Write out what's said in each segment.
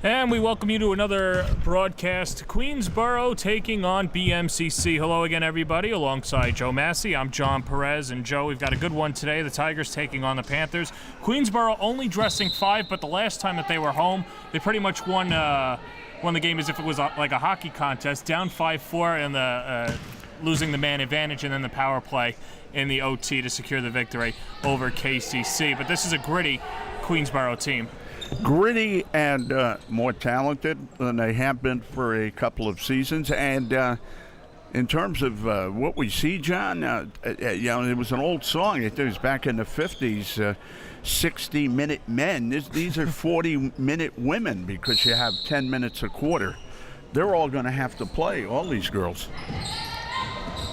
And we welcome you to another broadcast. Queensborough taking on BMCC. Hello again, everybody. Alongside Joe Massey, I'm John Perez. And Joe, we've got a good one today. The Tigers taking on the Panthers. Queensborough only dressing 5, but the last time that they were home, they pretty much won the game as if it was like a hockey contest, down 5-4 and losing the man advantage and then the power play in the OT to secure the victory over KCC. But this is a gritty Queensborough team. Gritty and more talented than they have been for a couple of seasons. And in terms of what we see, John, it was an old song. It was back in the 50s, 60-minute men. These are 40-minute women because you have 10 minutes a quarter. They're all going to have to play, all these girls.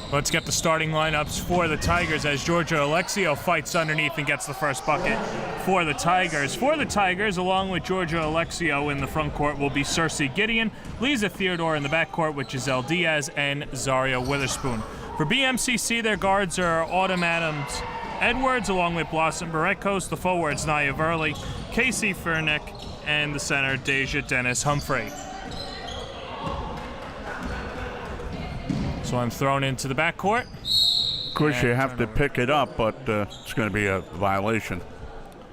Let's get the starting lineups for the Tigers as Georgia Alexio fights underneath and gets the first bucket for the Tigers. For the Tigers, along with Georgia Alexio in the front court, will be Cersei Gideon, Lisa Theodore in the backcourt with Giselle Diaz and Zaria Witherspoon. For BMCC, their guards are Autumn Adams Edwards, along with Blossom Barekos, the forwards Nia Verley, Casey Furnick, and the center Deja Dennis Humphrey. So I'm thrown into the backcourt. Of course, you have to pick it up, but it's going to be a violation.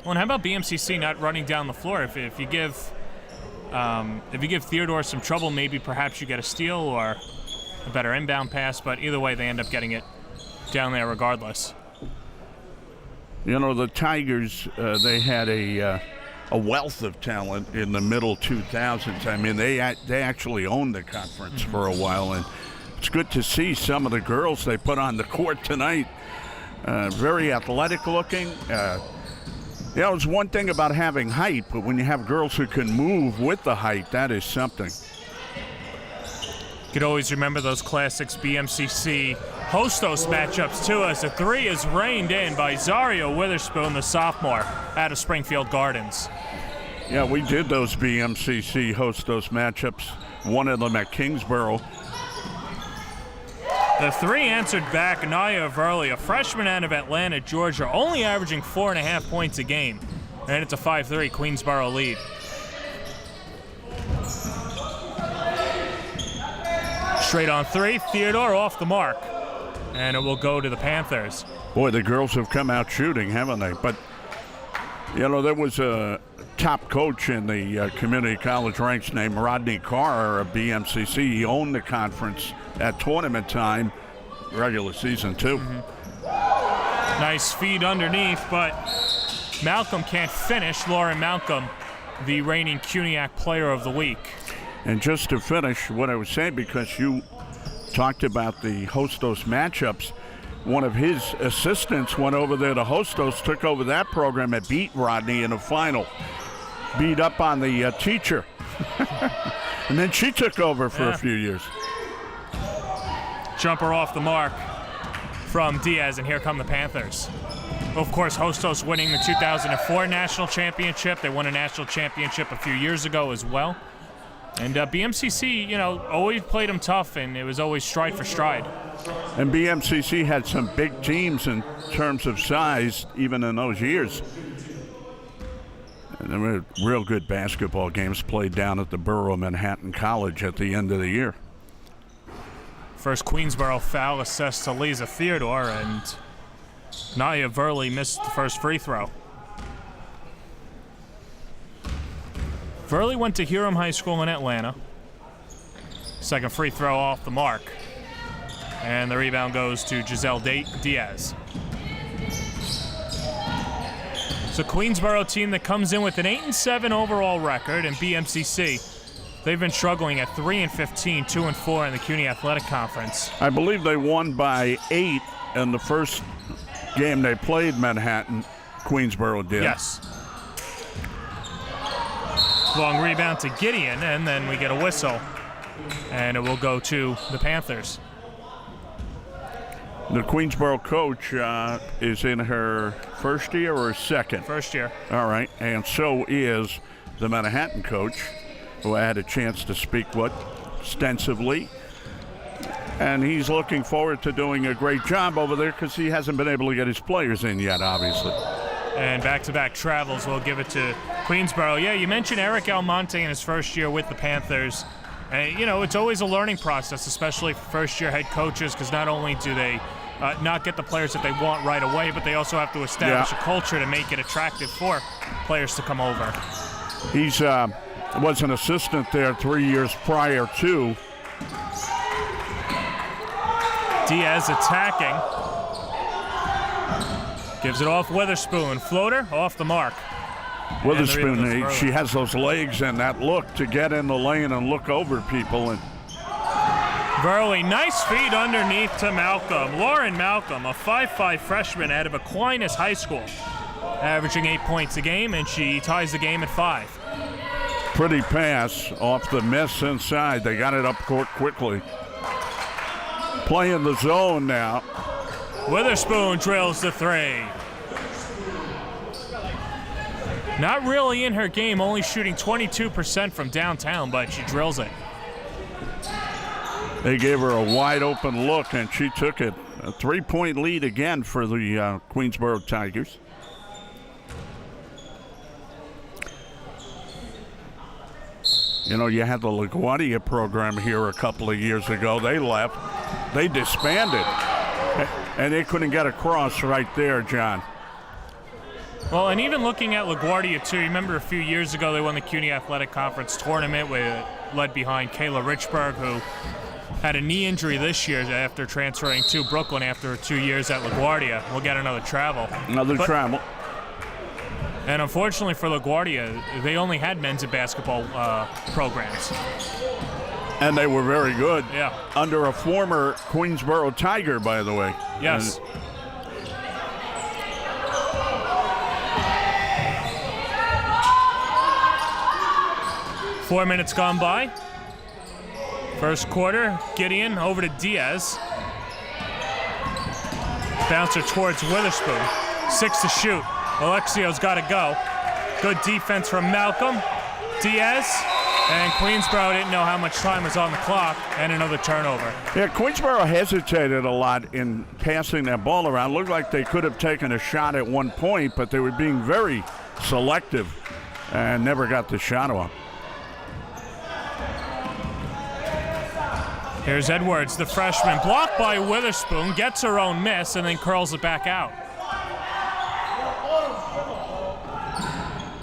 Well, and how about BMCC not running down the floor? If you give Theodore some trouble, maybe perhaps you get a steal or a better inbound pass. But either way, they end up getting it down there regardless. You know, the Tigers, they had a wealth of talent in the middle 2000s. I mean, they actually owned the conference for a while, and it's good to see some of the girls they put on the court tonight. Very athletic looking. It's one thing about having height, but when you have girls who can move with the height, that is something. You could always remember those classics BMCC Hostos matchups too, as a three is reined in by Zaria Witherspoon, the sophomore, out of Springfield Gardens. Yeah, we did those BMCC Hostos matchups, one of them at Queensborough. The three answered back. Nia Verley, a freshman out of Atlanta, Georgia, only averaging 4.5 points a game. And it's a 5-3 Queensborough lead. Straight on three, Theodore off the mark. And it will go to the Panthers. Boy, the girls have come out shooting, haven't they? But, there was a top coach in the community college ranks named Rodney Carr of BMCC. He owned the conference at tournament time, regular season too. Nice feed underneath, but Malcolm can't finish. Lauren Malcolm, the reigning CUNYAC Player of the Week. And just to finish what I was saying, because you talked about the Hostos matchups, one of his assistants went over there to Hostos, took over that program and beat Rodney in the final. Beat up on the teacher. And then she took over for a few years. Jumper off the mark from Diaz, and here come the Panthers. Of course, Hostos winning the 2004 national championship. They won a national championship a few years ago as well. And BMCC, always played them tough, and it was always stride for stride. And BMCC had some big teams in terms of size, even in those years. And there were real good basketball games played down at the Borough Manhattan College at the end of the year. First Queensborough foul assessed to Lisa Theodore, and Nia Verley missed the first free throw. Verley went to Huron High School in Atlanta. Second free throw off the mark. And the rebound goes to Giselle Diaz. So Queensborough team that comes in with an 8-7 overall record, and BMCC, they've been struggling at 3-15, 2-4 in the CUNY Athletic Conference. I believe they won by 8 in the first game they played Manhattan. Queensborough did. Yes. Long rebound to Gideon, and then we get a whistle, and it will go to the Panthers. The Queensborough coach is in her first year or second? First year. All right, and so is the Manhattan coach, who I had a chance to speak with extensively. And he's looking forward to doing a great job over there because he hasn't been able to get his players in yet, obviously. And back-to-back travels will give it to Queensborough. Yeah, you mentioned Eric Almonte in his first year with the Panthers. And, it's always a learning process, especially for first-year head coaches, because not only do they not get the players that they want right away, but they also have to establish a culture to make it attractive for players to come over. He's was an assistant there 3 years prior to. Diaz attacking. Gives it off Witherspoon. Floater off the mark. Witherspoon, she has those legs and that look to get in the lane and look over people. And Burley, nice feed underneath to Malcolm. Lauren Malcolm, a 5'5" freshman out of Aquinas High School, averaging 8 points a game, and she ties the game at 5. Pretty pass off the miss inside. They got it up court quickly. Playing the zone now. Witherspoon drills the 3. Not really in her game, only shooting 22% from downtown, but she drills it. They gave her a wide open look, and she took it. A 3-point lead again for the Queensborough Tigers. You had the LaGuardia program here a couple of years ago. They left. They disbanded, and they couldn't get across right there, John. Well, and even looking at LaGuardia, too, you remember a few years ago they won the CUNY Athletic Conference tournament led behind Kayla Richburg, who had a knee injury this year after transferring to Brooklyn after 2 years at LaGuardia. We'll get another travel. Travel. And unfortunately for LaGuardia, they only had men's and basketball programs. And they were very good. Yeah. Under a former Queensborough Tiger, by the way. Yes. 4 minutes gone by. First quarter, Gideon over to Diaz. Bouncer towards Witherspoon. 6 to shoot. Alexio's got to go. Good defense from Malcolm. Diaz. And Queensborough didn't know how much time was on the clock, and another turnover. Yeah, Queensborough hesitated a lot in passing that ball around. Looked like they could have taken a shot at one point, but they were being very selective and never got the shot off. Here's Edwards, the freshman, blocked by Witherspoon, gets her own miss, and then curls it back out.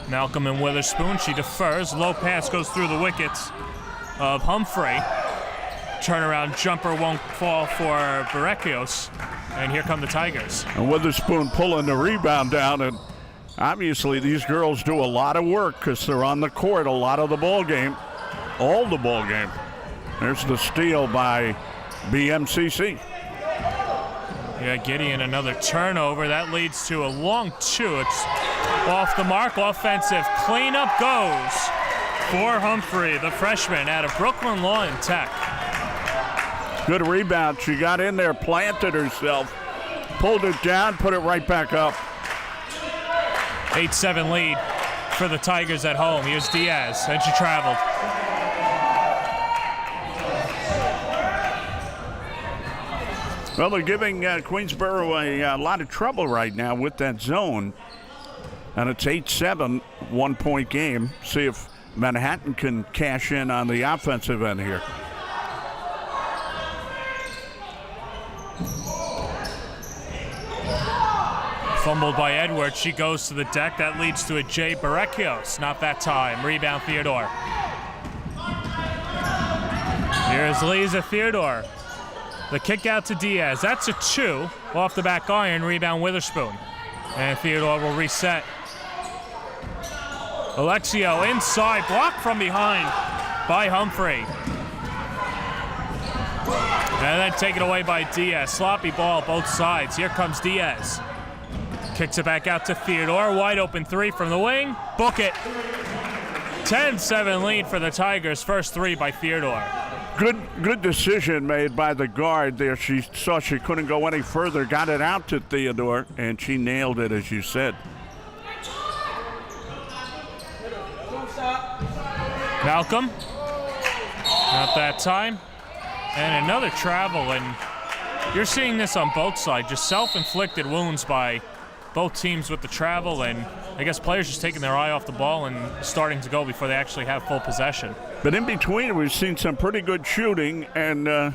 Malcolm and Witherspoon, she defers. Low pass goes through the wickets of Humphrey. Turnaround jumper won't fall for Barrekios. And here come the Tigers. And Witherspoon pulling the rebound down. And obviously these girls do a lot of work because they're on the court a lot of the ball game. All the ball game. There's the steal by BMCC. Yeah, Gideon, another turnover. That leads to a long 2. It's off the mark, offensive. Cleanup goes for Humphrey, the freshman out of Brooklyn Law and Tech. Good rebound. She got in there, planted herself, pulled it down, put it right back up. 8-7 lead for the Tigers at home. Here's Diaz, and she traveled. Well, they're giving Queensborough a lot of trouble right now with that zone. And it's 8-7, 1-point game. See if Manhattan can cash in on the offensive end here. Fumbled by Edwards. She goes to the deck. That leads to a Jay Barrekios. Not that time. Rebound Theodore. Here's Lisa Theodore. The kick out to Diaz. That's a 2 off the back iron. Rebound Witherspoon. And Theodore will reset. Alexio inside. Blocked from behind by Humphrey. And then taken away by Diaz. Sloppy ball both sides. Here comes Diaz. Kicks it back out to Theodore. Wide open 3 from the wing. Book it. 10-7 lead for the Tigers. First 3 by Theodore. Good decision made by the guard there. She saw she couldn't go any further, got it out to Theodore, and she nailed it, as you said. Malcolm. Not that time. And another travel, and you're seeing this on both sides. Just self-inflicted wounds by both teams with the travel, and I guess players just taking their eye off the ball and starting to go before they actually have full possession. But in between, we've seen some pretty good shooting, and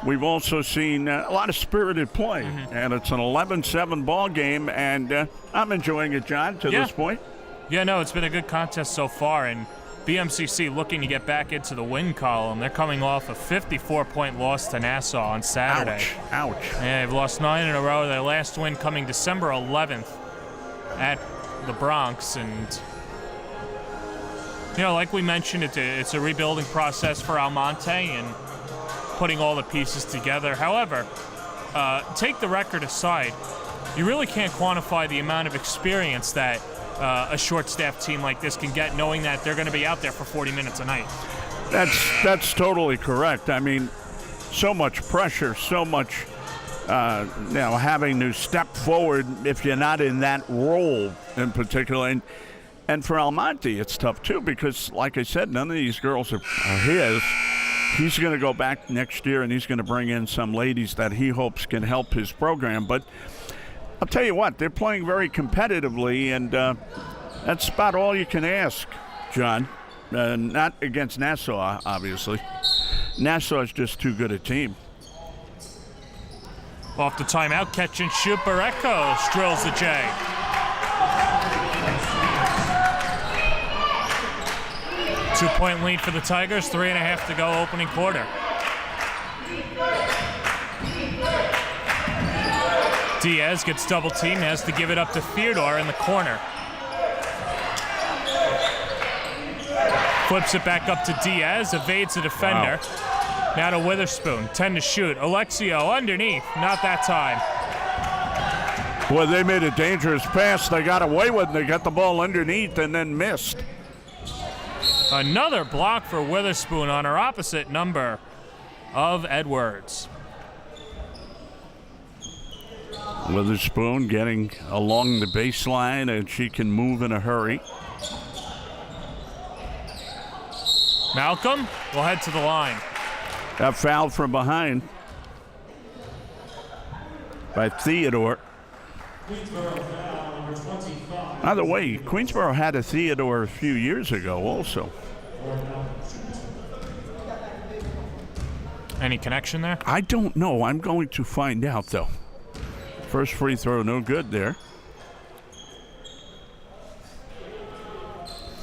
we've also seen a lot of spirited play. And it's an 11-7 ball game, and I'm enjoying it, John, to this point. Yeah, no, it's been a good contest so far, and BMCC looking to get back into the win column. They're coming off a 54-point loss to Nassau on Saturday. Ouch. Yeah, they've lost 9 in a row. Their last win coming December 11th at the Bronx. And, like we mentioned, it's a rebuilding process for Almonte and putting all the pieces together. However, take the record aside, you really can't quantify the amount of experience that a short-staffed team like this can get, knowing that they're going to be out there for 40 minutes a night. That's totally correct. I mean, so much pressure, so much having to step forward if you're not in that role in particular. And for Almonte, it's tough too, because like I said, none of these girls are his. He's going to go back next year, and he's going to bring in some ladies that he hopes can help his program. But I'll tell you what, they're playing very competitively, and that's about all you can ask, John. Not against Nassau, obviously. Nassau is just too good a team. Off the timeout, catch and shoot. Barreto drills the J. Two-point lead for the Tigers, 3.5 to go opening quarter. Diaz gets double teamed, has to give it up to Theodore in the corner. Flips it back up to Diaz, evades the defender. Wow. Now to Witherspoon, 10 to shoot. Alexio underneath, not that time. Boy, they made a dangerous pass. They got away with it. They got the ball underneath and then missed. Another block for Witherspoon on her opposite number of Edwards. Witherspoon getting along the baseline, and she can move in a hurry. Malcolm will head to the line. Got fouled from behind by Theodore. By the way, Queensborough had a Theodore a few years ago also. Any connection there? I don't know. I'm going to find out, though. First free throw, no good there.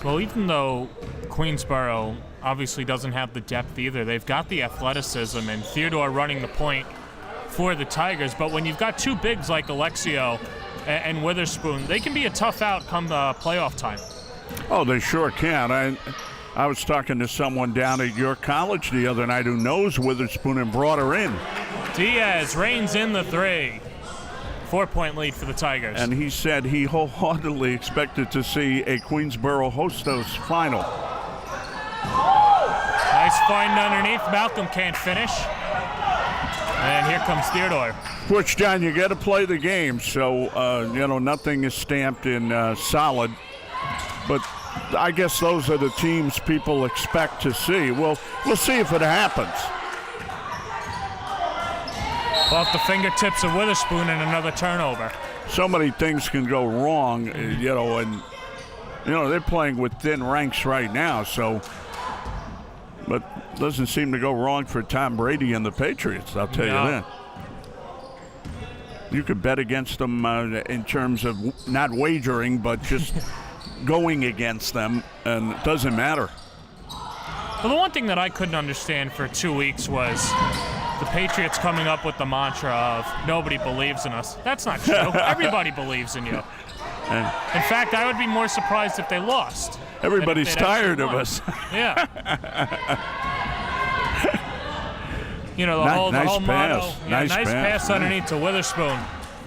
Well, even though Queensborough obviously doesn't have the depth either, they've got the athleticism, and Theodore running the point for the Tigers. But when you've got two bigs like Alexio and Witherspoon, they can be a tough out come playoff time. Oh, they sure can. I was talking to someone down at your college the other night who knows Witherspoon and brought her in. Diaz reins in the three. 4-point lead for the Tigers. And he said he wholeheartedly expected to see a Queensborough Hostos final. Nice find underneath. Malcolm can't finish. And here comes Theodore. Which, John, you got to play the game, so, nothing is stamped in solid. But I guess those are the teams people expect to see. We'll see if it happens. Off the fingertips of Witherspoon and another turnover. So many things can go wrong, and they're playing with thin ranks right now, so, but doesn't seem to go wrong for Tom Brady and the Patriots, I'll tell you that. You could bet against them in terms of not wagering, but just going against them, and it doesn't matter. Well, the one thing that I couldn't understand for 2 weeks was the Patriots coming up with the mantra of nobody believes in us. That's not true. Everybody believes in you. In fact, I would be more surprised if they lost. Everybody's tired of us. Yeah. The whole motto. Nice pass underneath to Witherspoon.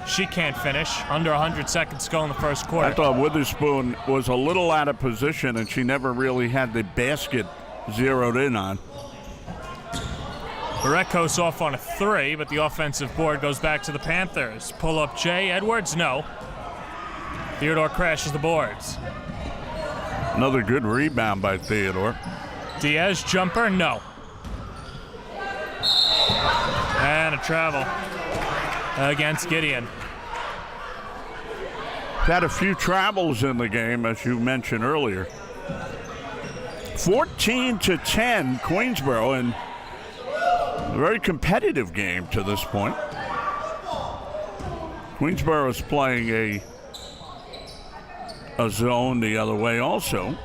She can't finish. Under 100 seconds to go in the first quarter. I thought Witherspoon was a little out of position, and she never really had the basket zeroed in on. Barekos off on a three, but the offensive board goes back to the Panthers. Pull up Jay Edwards, no. Theodore crashes the boards. Another good rebound by Theodore. Diaz jumper, no. And a travel against Gideon. Had a few travels in the game, as you mentioned earlier. 14-10, Queensborough, and a very competitive game to this point. Queensborough is playing a zone the other way also.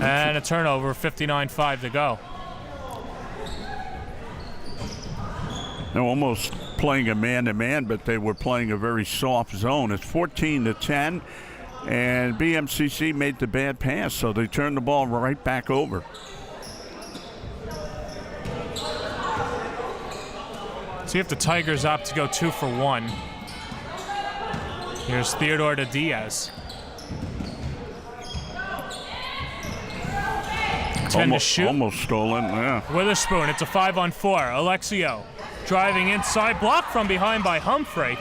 And a turnover, 59-5 to go. They're almost playing a man-to-man, but they were playing a very soft zone. It's 14-10, and BMCC made the bad pass, so they turned the ball right back over. See if the Tigers opt to go 2 for 1. Here's Theodore to Diaz. 10 to shoot. Almost stolen, yeah. Witherspoon, it's a 5-on-4. Alexio driving inside, blocked from behind by Humphrey.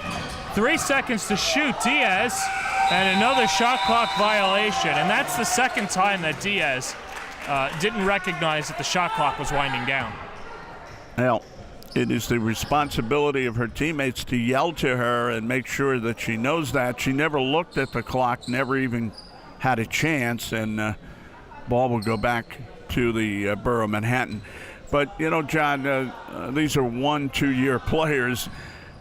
3 seconds to shoot. Diaz, and another shot clock violation. And that's the second time that Diaz didn't recognize that the shot clock was winding down. Well, it is the responsibility of her teammates to yell to her and make sure that she knows that. She never looked at the clock, never even had a chance, and ball will go back to the Borough Manhattan. But, you know, John, these are 1-2 year players,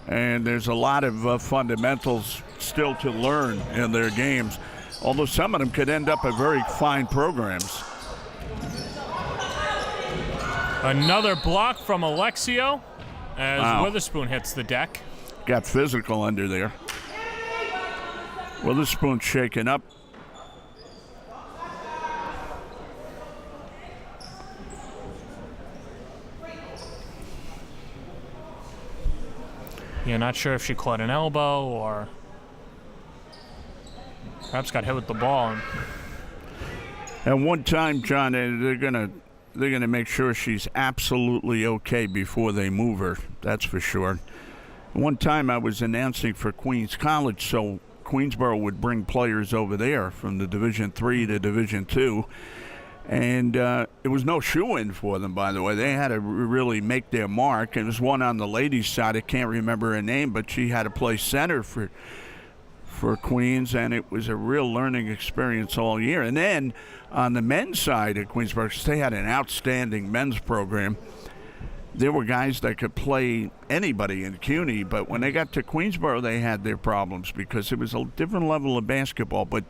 and there's a lot of fundamentals still to learn in their games, although some of them could end up at very fine programs. Another block from Alexio as Wow. Witherspoon hits the deck. Got physical under there. Witherspoon shaken up. Yeah, not sure if she caught an elbow or perhaps got hit with the ball. And one time, John, they're gonna make sure she's absolutely okay before they move her. That's for sure. One time I was announcing for Queens College, so Queensborough would bring players over there from the Division III to Division II. And it was no shoo-in for them, by the way. They had to really make their mark. And there was one on the ladies' side. I can't remember her name, but she had to play center for Queens, and it was a real learning experience all year. And then on the men's side at Queensborough, they had an outstanding men's program. There were guys that could play anybody in CUNY, but when they got to Queensborough, they had their problems because it was a different level of basketball. But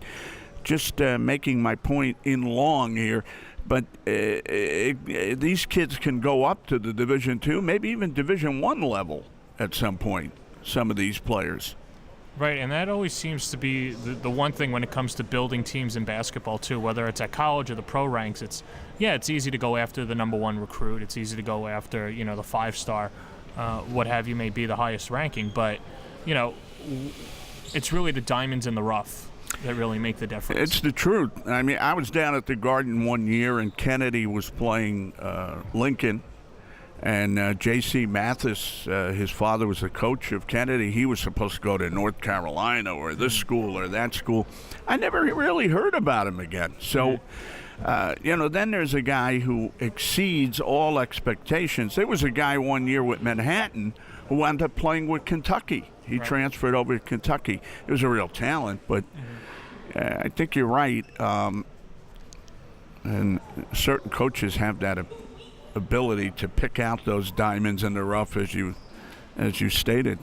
just making my point in long here, but these kids can go up to the Division II, maybe even Division I level at some point, some of these players. Right, and that always seems to be the one thing when it comes to building teams in basketball, too, whether it's at college or the pro ranks. It's easy to go after the number 1 recruit. It's easy to go after, the 5-star, what have you may be the highest ranking. But, it's really the diamonds in the rough that really make the difference. It's the truth. I mean, I was down at the Garden one year, and Kennedy was playing Lincoln. And J.C. Mathis, his father was a coach of Kennedy. He was supposed to go to North Carolina or this school or that school. I never really heard about him again. So, then there's a guy who exceeds all expectations. There was a guy one year with Manhattan who wound up playing with Kentucky. He transferred over to Kentucky. He was a real talent, but I think you're right. And certain coaches have that ability to pick out those diamonds in the rough, as you stated.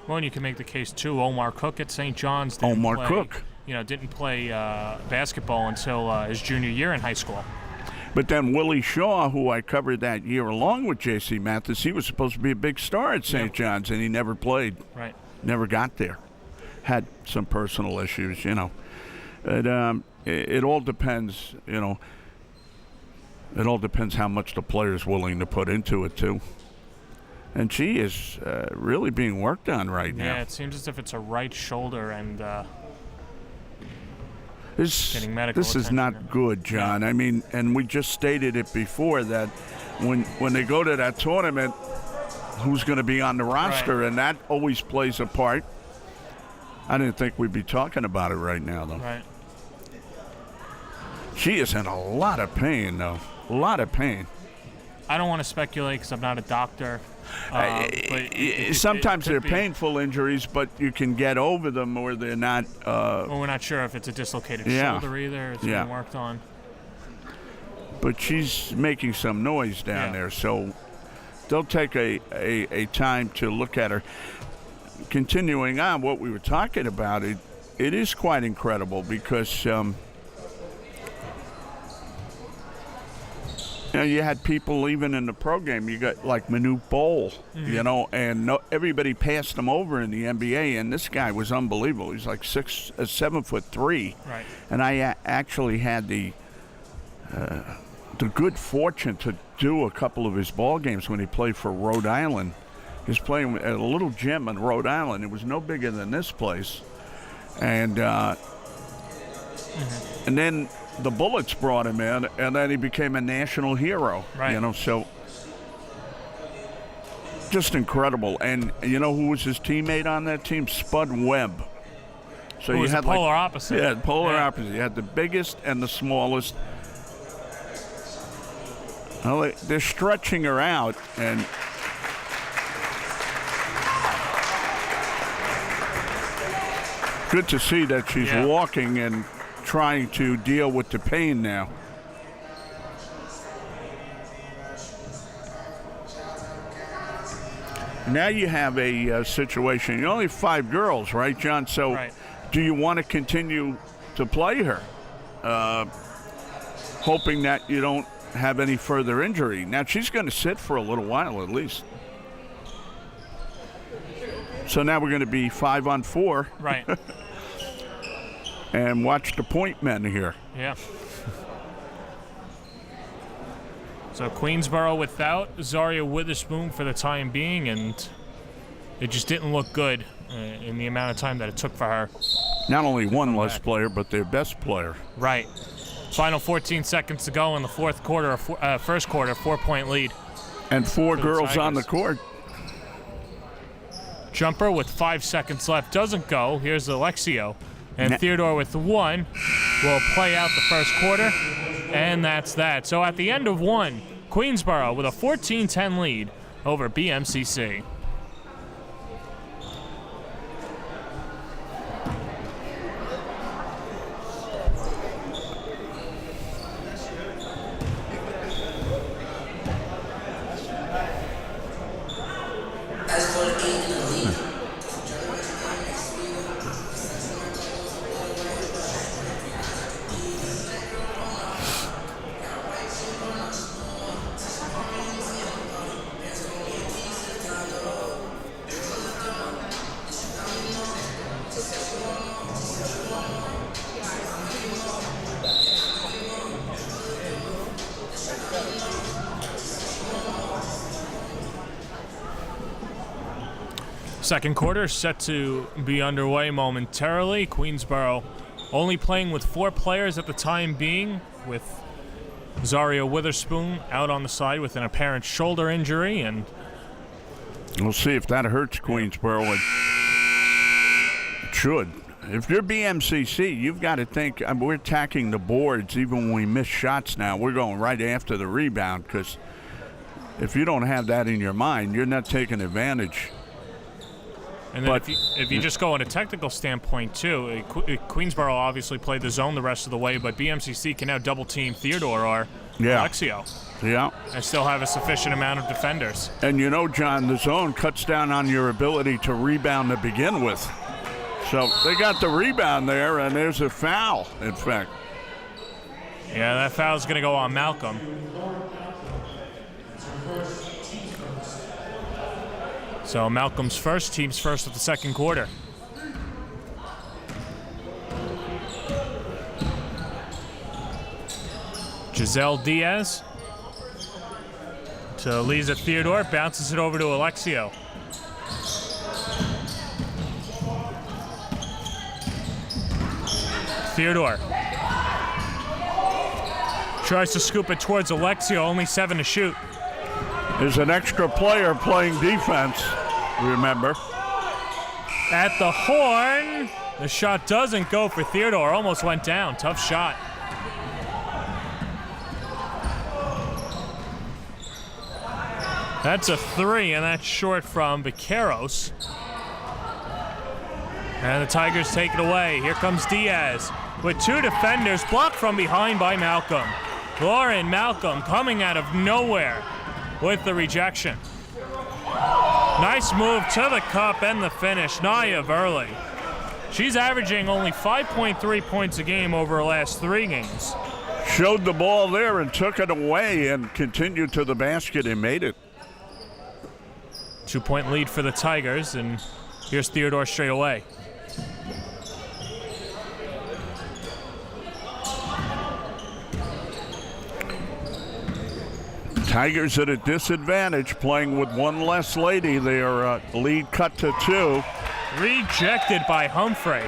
Well, and you can make the case too. Omar Cook at St. John's didn't play basketball until his junior year in high school. But then Willie Shaw, who I covered that year along with J.C. Mathis, he was supposed to be a big star at St. John's, and he never played. Right. Never got there. Had some personal issues, But it all depends, It all depends how much the player's willing to put into it, too. And she is really being worked on right now. Yeah, it seems as if it's a right shoulder and getting medical This is attention. not good, John. I mean, and we just stated it before that when they go to that tournament, who's going to be on the roster, and that always plays a part. I didn't think we'd be talking about it right now, though. Right. She is in a lot of pain, though. A lot of pain. I don't want to speculate because I'm not a doctor, Sometimes they're be painful injuries, but you can get over them, or they're not. Well, we're not sure if it's a dislocated shoulder either. It's being worked on. But she's making some noise down there, so they'll take a time to look at her. Continuing on what we were talking about, it is quite incredible because you had people even in the program. You got like Manute Bol, and everybody passed him over in the NBA, and this guy was unbelievable. He's like 7'3", right? And I actually had the good fortune to do a couple of his ball games when he played for Rhode Island. He was playing at a little gym in Rhode Island. It was no bigger than this place, and then the Bullets brought him in, and then he became a national hero. Right. So just incredible. And you know who was his teammate on that team? Spud Webb. So you had polar opposite. Yeah, polar opposite. You had the biggest and the smallest. Well, they're stretching her out, and good to see that she's walking and trying to deal with the pain now. Now you have a situation. You only have 5 girls, right, John? So do you want to continue to play her, hoping that you don't have any further injury? Now she's going to sit for a little while at least. So now we're going to be 5-on-4. Right. And watch the point men here. Yeah. So Queensborough without Zaria Witherspoon for the time being, and it just didn't look good in the amount of time that it took for her. Not only one less player, but their best player. Right. Final 14 seconds to go in the first quarter, 4-point lead. And 4 girls on the court. Jumper with 5 seconds left doesn't go. Here's Alexio. And Theodore with 1 will play out the first quarter. And that's that. So at the end of 1, Queensborough with a 14-10 lead over BMCC. Second quarter set to be underway momentarily. Queensborough only playing with 4 players at the time being, with Zaria Witherspoon out on the side with an apparent shoulder injury, and we'll see if that hurts Queensborough. It should. If you're BMCC, you've got to think, we're attacking the boards even when we miss shots now. We're going right after the rebound, because if you don't have that in your mind, you're not taking advantage. And then if you just go on a technical standpoint, too, Queensborough obviously played the zone the rest of the way, but BMCC can now double-team Theodore or Alexio. Yeah. And still have a sufficient amount of defenders. And you know, John, the zone cuts down on your ability to rebound to begin with. So they got the rebound there, and there's a foul, in fact. Yeah, that foul's going to go on Malcolm. So Malcolm's first, team's first of the second quarter. Giselle Diaz to Lisa Theodore, bounces it over to Alexio. Theodore tries to scoop it towards Alexio, only 7 to shoot. There's an extra player playing defense, remember. At the horn, the shot doesn't go for Theodore, almost went down, tough shot. That's a 3, and that's short from Vaqueros. And the Tigers take it away. Here comes Diaz with 2 defenders, blocked from behind by Malcolm. Lauren Malcolm coming out of nowhere with the rejection. Nice move to the cup and the finish. Nia Verley. She's averaging only 5.3 points a game over her last 3 games. Showed the ball there and took it away and continued to the basket and made it. 2-point lead for the Tigers, and here's Theodore straight away. Tigers at a disadvantage, playing with one less lady. Their lead cut to 2. Rejected by Humphrey,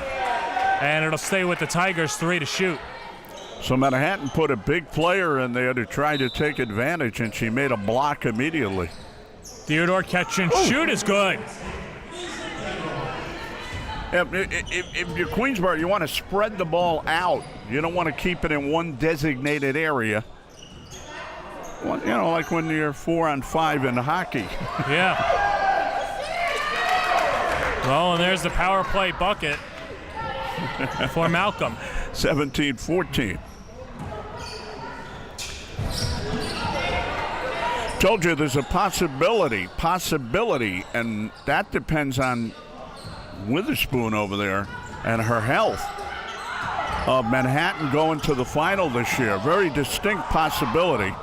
and it'll stay with the Tigers. 3 to shoot. So Manhattan put a big player in there to try to take advantage, and she made a block immediately. Theodore catch and shoot is good. If you're Queensborough, you want to spread the ball out. You don't want to keep it in one designated area. Well, you know, like when you're 4-on-5 in hockey. Yeah. Well, and there's the power play bucket for Malcolm. 17-14. Told you there's a possibility, and that depends on Witherspoon over there and her health of Manhattan going to the final this year. Very distinct possibility.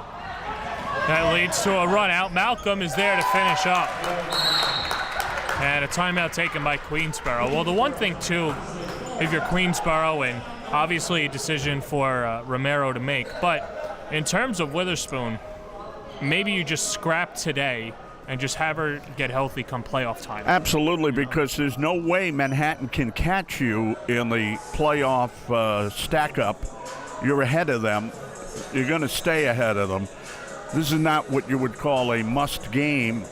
That leads to a run out. Malcolm is there to finish up. And a timeout taken by Queensborough. Well, the one thing, too, if you're Queensborough, and obviously a decision for Romero to make, but in terms of Witherspoon, maybe you just scrap today and just have her get healthy come playoff time. Absolutely, because there's no way Manhattan can catch you in the playoff stack-up. You're ahead of them. You're going to stay ahead of them. This is not what you would call a must game,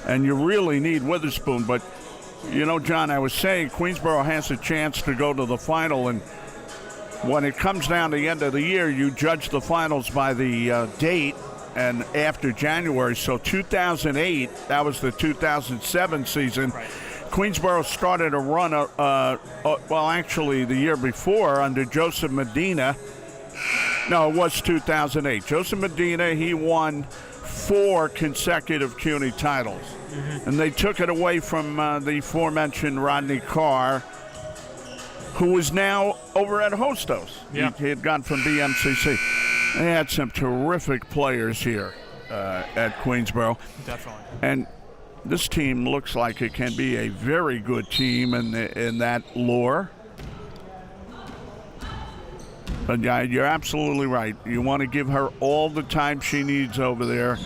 and you really need Witherspoon. But, you know, John, I was saying Queensborough has a chance to go to the final, and when it comes down to the end of the year, you judge the finals by the date and after January. So 2008, that was the 2007 season. Right. Queensborough started a run, well, actually the year before under Joseph Medina. No, it was 2008. Joseph Medina, he won 4 consecutive CUNY titles. Mm-hmm. And they took it away from the aforementioned Rodney Carr, who is now over at Hostos. Yeah. He had gone from BMCC. They had some terrific players here at Queensborough. Definitely. And this team looks like it can be a very good team in that lore. But yeah, you're absolutely right. You want to give her all the time she needs over there,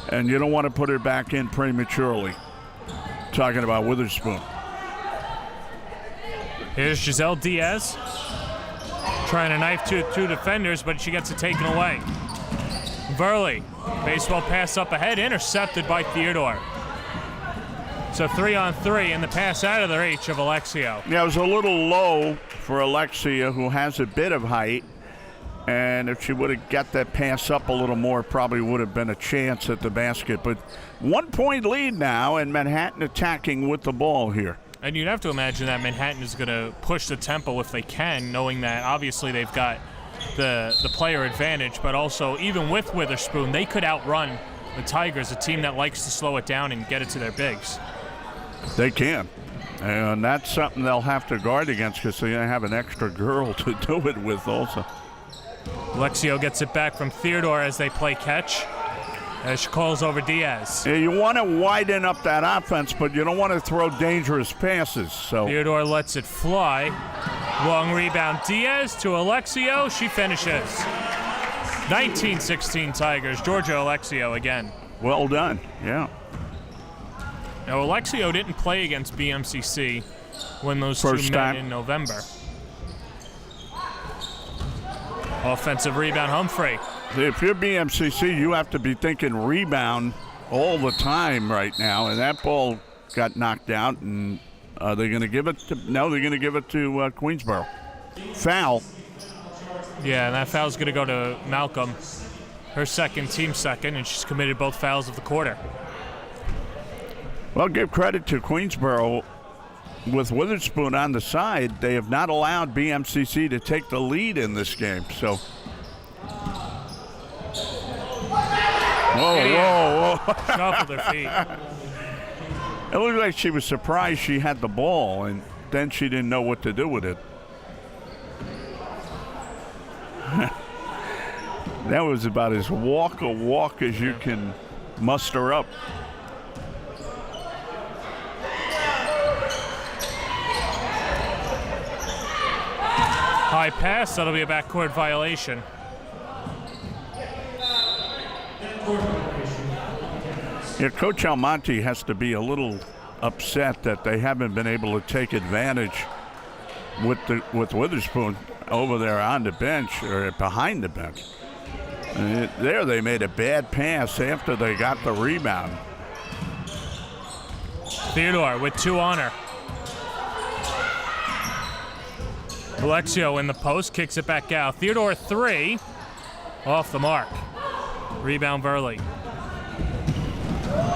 and you don't want to put her back in prematurely. Talking about Witherspoon. Here's Giselle Diaz trying to knife 2 defenders, but she gets it taken away. Verley, baseball pass up ahead, intercepted by Theodore. So 3-on-3, and the pass out of the reach of Alexio. Yeah, it was a little low for Alexia, who has a bit of height. And if she would have got that pass up a little more, probably would have been a chance at the basket. But 1-point lead now, and Manhattan attacking with the ball here. And you'd have to imagine that Manhattan is going to push the tempo if they can, knowing that obviously they've got the player advantage, but also even with Witherspoon, they could outrun the Tigers, a team that likes to slow it down and get it to their bigs. They can. And that's something they'll have to guard against because they have an extra girl to do it with also. Alexio gets it back from Theodore as they play catch. As she calls over Diaz. Yeah, you want to widen up that offense, but you don't want to throw dangerous passes. So Theodore lets it fly. Long rebound. Diaz to Alexio. She finishes. 19-16 Tigers. Georgia Alexio again. Well done. Yeah. Now, Alexio didn't play against BMCC when those First two time. met in November. Offensive rebound, Humphrey. If you're BMCC, you have to be thinking rebound all the time right now. And that ball got knocked out, and they're going to give it to Queensborough. Foul. Yeah, and that foul's going to go to Malcolm. Her second, team second, and she's committed both fouls of the quarter. Well, give credit to Queensborough. With Witherspoon on the side, they have not allowed BMCC to take the lead in this game. So, whoa. Shuffled their feet. It looked like she was surprised she had the ball, and then she didn't know what to do with it. That was about as walk as you can muster up. High pass, that'll be a backcourt violation. Yeah, Coach Almonte has to be a little upset that they haven't been able to take advantage with Witherspoon over there on the bench or behind the bench. There they made a bad pass after they got the rebound. Theodore with 2 on her. Alexio in the post, kicks it back out. Theodore 3, off the mark. Rebound Verley.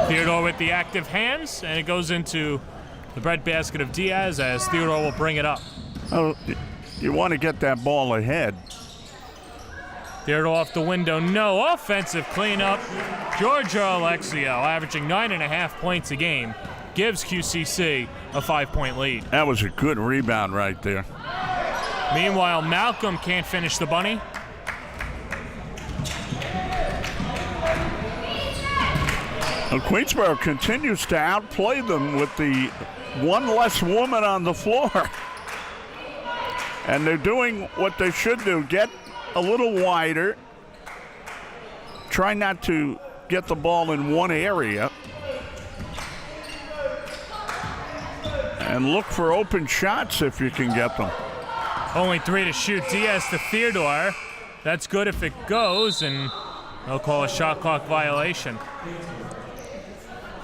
Theodore with the active hands, and it goes into the breadbasket of Diaz as Theodore will bring it up. Oh, you want to get that ball ahead. Theodore off the window, no. Offensive cleanup. Georgia Alexio, averaging 9.5 points a game, gives QCC a 5-point lead. That was a good rebound right there. Meanwhile, Malcolm can't finish the bunny. Well, Queensborough continues to outplay them with the one less woman on the floor. And they're doing what they should do, get a little wider, try not to get the ball in one area, and look for open shots if you can get them. Only 3 to shoot. Diaz to Theodore. That's good if it goes, and they'll call a shot clock violation.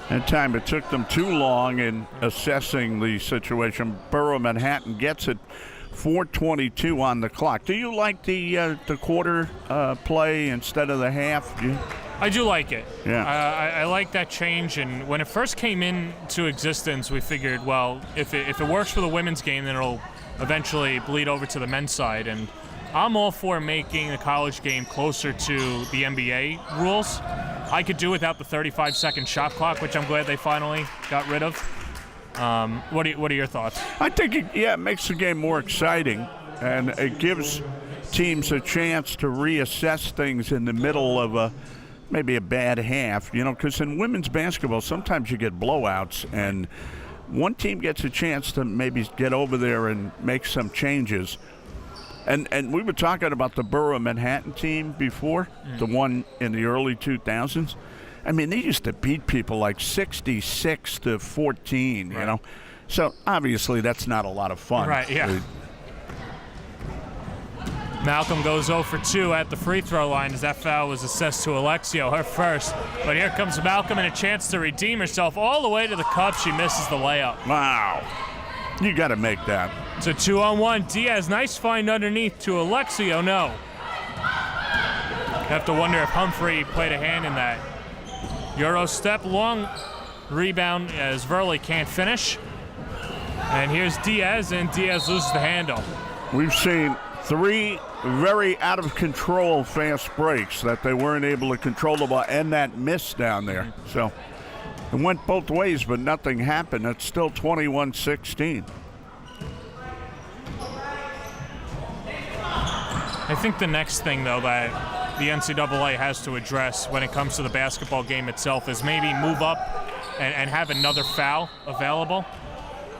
That time it took them too long in assessing the situation. Borough Manhattan gets it. 4:22 on the clock. Do you like the quarter play instead of the half? I do like it. Yeah. I like that change, and when it first came into existence, we figured, well, if it works for the women's game, then it'll eventually bleed over to the men's side. And I'm all for making the college game closer to the NBA rules. I could do without the 35-second shot clock, which I'm glad they finally got rid of. What are your thoughts? I think it makes the game more exciting, and it gives teams a chance to reassess things in the middle of maybe a bad half, because in women's basketball sometimes you get blowouts, and one team gets a chance to maybe get over there and make some changes. And we were talking about the Borough Manhattan team before, the one in the early 2000s. I mean, they used to beat people like 66-14, right. So obviously that's not a lot of fun. Right, yeah. Malcolm goes 0 for 2 at the free throw line as that foul was assessed to Alexio, her first. But here comes Malcolm and a chance to redeem herself all the way to the cup. She misses the layup. Wow. You got to make that. It's a 2-on-1. Diaz, nice find underneath to Alexio. No. Have to wonder if Humphrey played a hand in that. Euro step, long rebound as Verley can't finish. And here's Diaz, and Diaz loses the handle. We've seen 3 very out-of-control fast breaks that they weren't able to control the ball, and that miss down there. So it went both ways, but nothing happened. It's still 21-16. I think the next thing, though, that the NCAA has to address when it comes to the basketball game itself is maybe move up and have another foul available.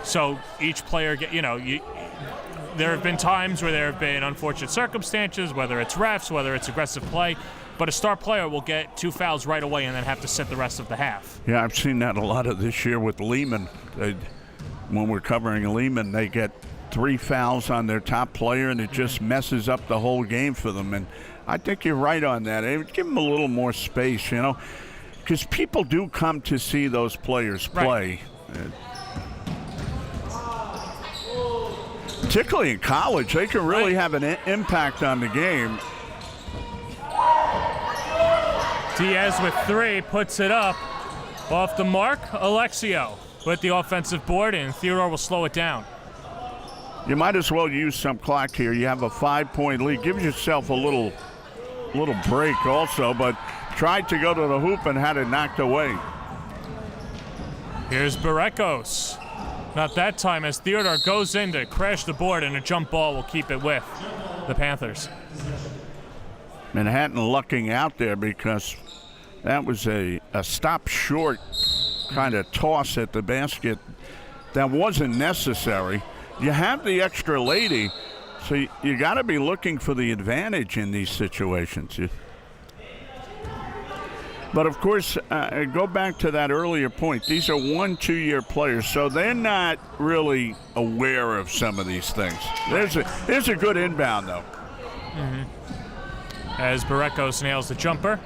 So each player there have been times where there have been unfortunate circumstances, whether it's refs, whether it's aggressive play, but a star player will get 2 fouls right away and then have to sit the rest of the half. Yeah, I've seen that a lot of this year with Lehman. When we're covering Lehman, they get 3 fouls on their top player, and it just messes up the whole game for them. And I think you're right on that. Give them a little more space, because people do come to see those players play. Right. Particularly in college, they can really have an impact on the game. Diaz with 3, puts it up. Off the mark, Alexio with the offensive board, and Theodore will slow it down. You might as well use some clock here. You have a 5-point lead. Give yourself a little break also, but tried to go to the hoop and had it knocked away. Here's Barekos. Not that time, as Theodore goes in to crash the board, and a jump ball will keep it with the Panthers. Manhattan lucking out there because that was a stop short kind of toss at the basket that wasn't necessary. You have the extra lady, so you got to be looking for the advantage in these situations. But of course, go back to that earlier point. These are 1-2 year players, so they're not really aware of some of these things. There's a good inbound though. As Barekos nails the jumper.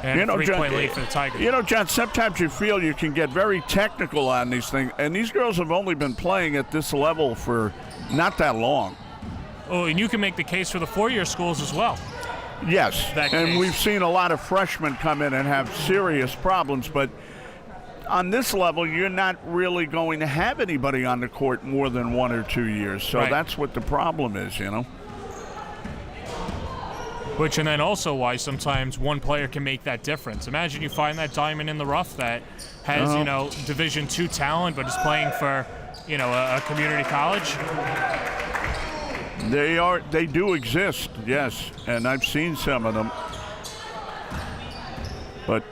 And 3-point lead for the Tigers. You know, John, sometimes you feel you can get very technical on these things, and these girls have only been playing at this level for not that long. Oh, and you can make the case for the 4-year schools as well. Yes, and we've seen a lot of freshmen come in and have serious problems, but on this level, you're not really going to have anybody on the court more than 1 or 2 years, so that's what the problem is, you know. Which, and then also why sometimes one player can make that difference. Imagine you find that diamond in the rough that has, you know, Division II talent, but is playing for, you know, a community college. They do exist, yes, and I've seen some of them. But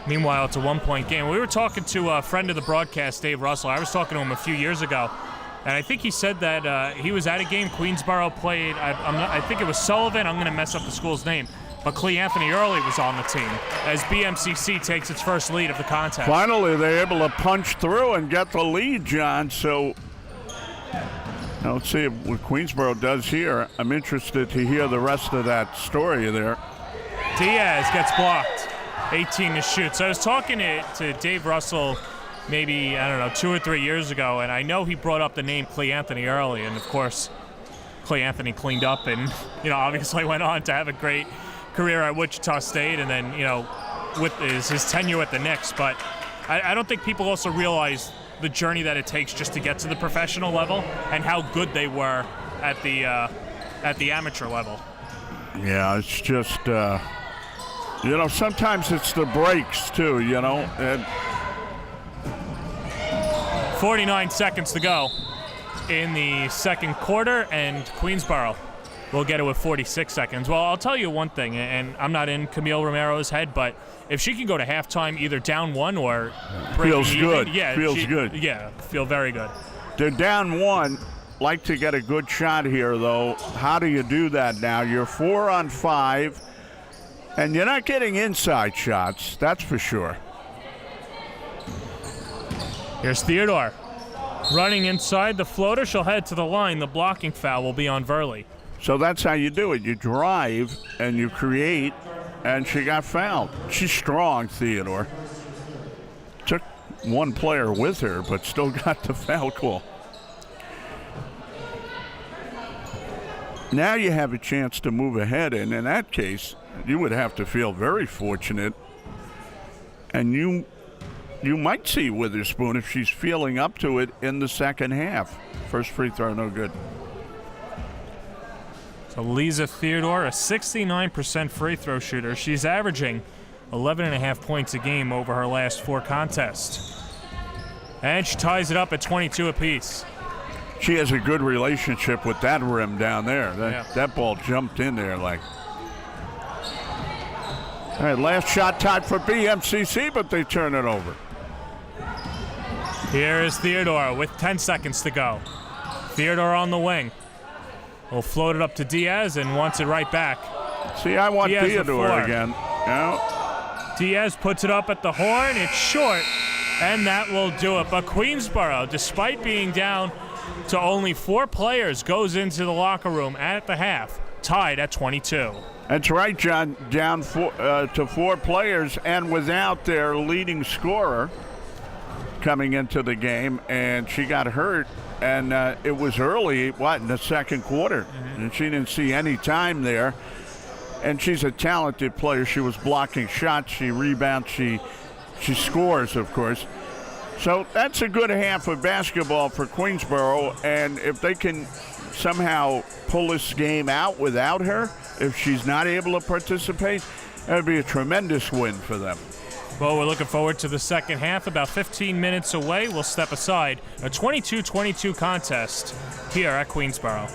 meanwhile, it's a 1-point game. We were talking to a friend of the broadcast, Dave Russell. I was talking to him a few years ago. And I think he said that he was at a game. Queensborough played, I think it was Sullivan. I'm going to mess up the school's name. But Clee Anthony Early was on the team as BMCC takes its first lead of the contest. Finally, they're able to punch through and get the lead, John. So let's see what Queensborough does here. I'm interested to hear the rest of that story there. Diaz gets blocked, 18 to shoot. So I was talking to Dave Russell maybe, I don't know, 2 or 3 years ago, and I know he brought up the name Clee Anthony Early, and of course, Clee Anthony cleaned up and, you know, obviously went on to have a great career at Wichita State, and then, you know, with his tenure at the Knicks. But I don't think people also realize the journey that it takes just to get to the professional level and how good they were at the amateur level. Yeah, it's just, you know, sometimes it's the breaks too, you know. And 49 seconds to go in the second quarter, and Queensborough will get it with 46 seconds. Well, I'll tell you one thing, and I'm not in Camille Romero's head, but if she can go to halftime either down 1 or feels even, good. Yeah, feels good. Yeah, feel very good. They're down 1. Like to get a good shot here, though. How do you do that now? You're 4 on 5, and you're not getting inside shots. That's for sure. Here's Theodore running inside the floater. She'll head to the line. The blocking foul will be on Verley. So that's how you do it. You drive and you create, and she got fouled. She's strong, Theodore. Took one player with her, but still got the foul call. Now you have a chance to move ahead, and in that case, you would have to feel very fortunate. And you might see Witherspoon if she's feeling up to it in the second half. First free throw, no good. So Lisa Theodore, a 69% free throw shooter. She's averaging 11.5 points a game over her last 4 contests. And she ties it up at 22 apiece. She has a good relationship with that rim down there. That ball jumped in there like. All right, last shot tied for BMCC, but they turn it over. Here is Theodore with 10 seconds to go. Theodore on the wing. Will float it up to Diaz and wants it right back. See, I want Diaz Theodore again. Yeah. Diaz puts it up at the horn. It's short, and that will do it. But Queensborough, despite being down to only 4 players, goes into the locker room at the half, tied at 22. That's right, John. Down to 4 players and without their leading scorer coming into the game, and she got hurt, and it was early, in the second quarter, and she didn't see any time there. and she's a talented player. She was blocking shots, she rebounds, she scores, of course. So that's a good half of basketball for Queensborough, and if they can somehow pull this game out without her, if she's not able to participate, that would be a tremendous win for them. Well, we're looking forward to the second half. About 15 minutes away, we'll step aside. A 22-22 contest here at Queensborough.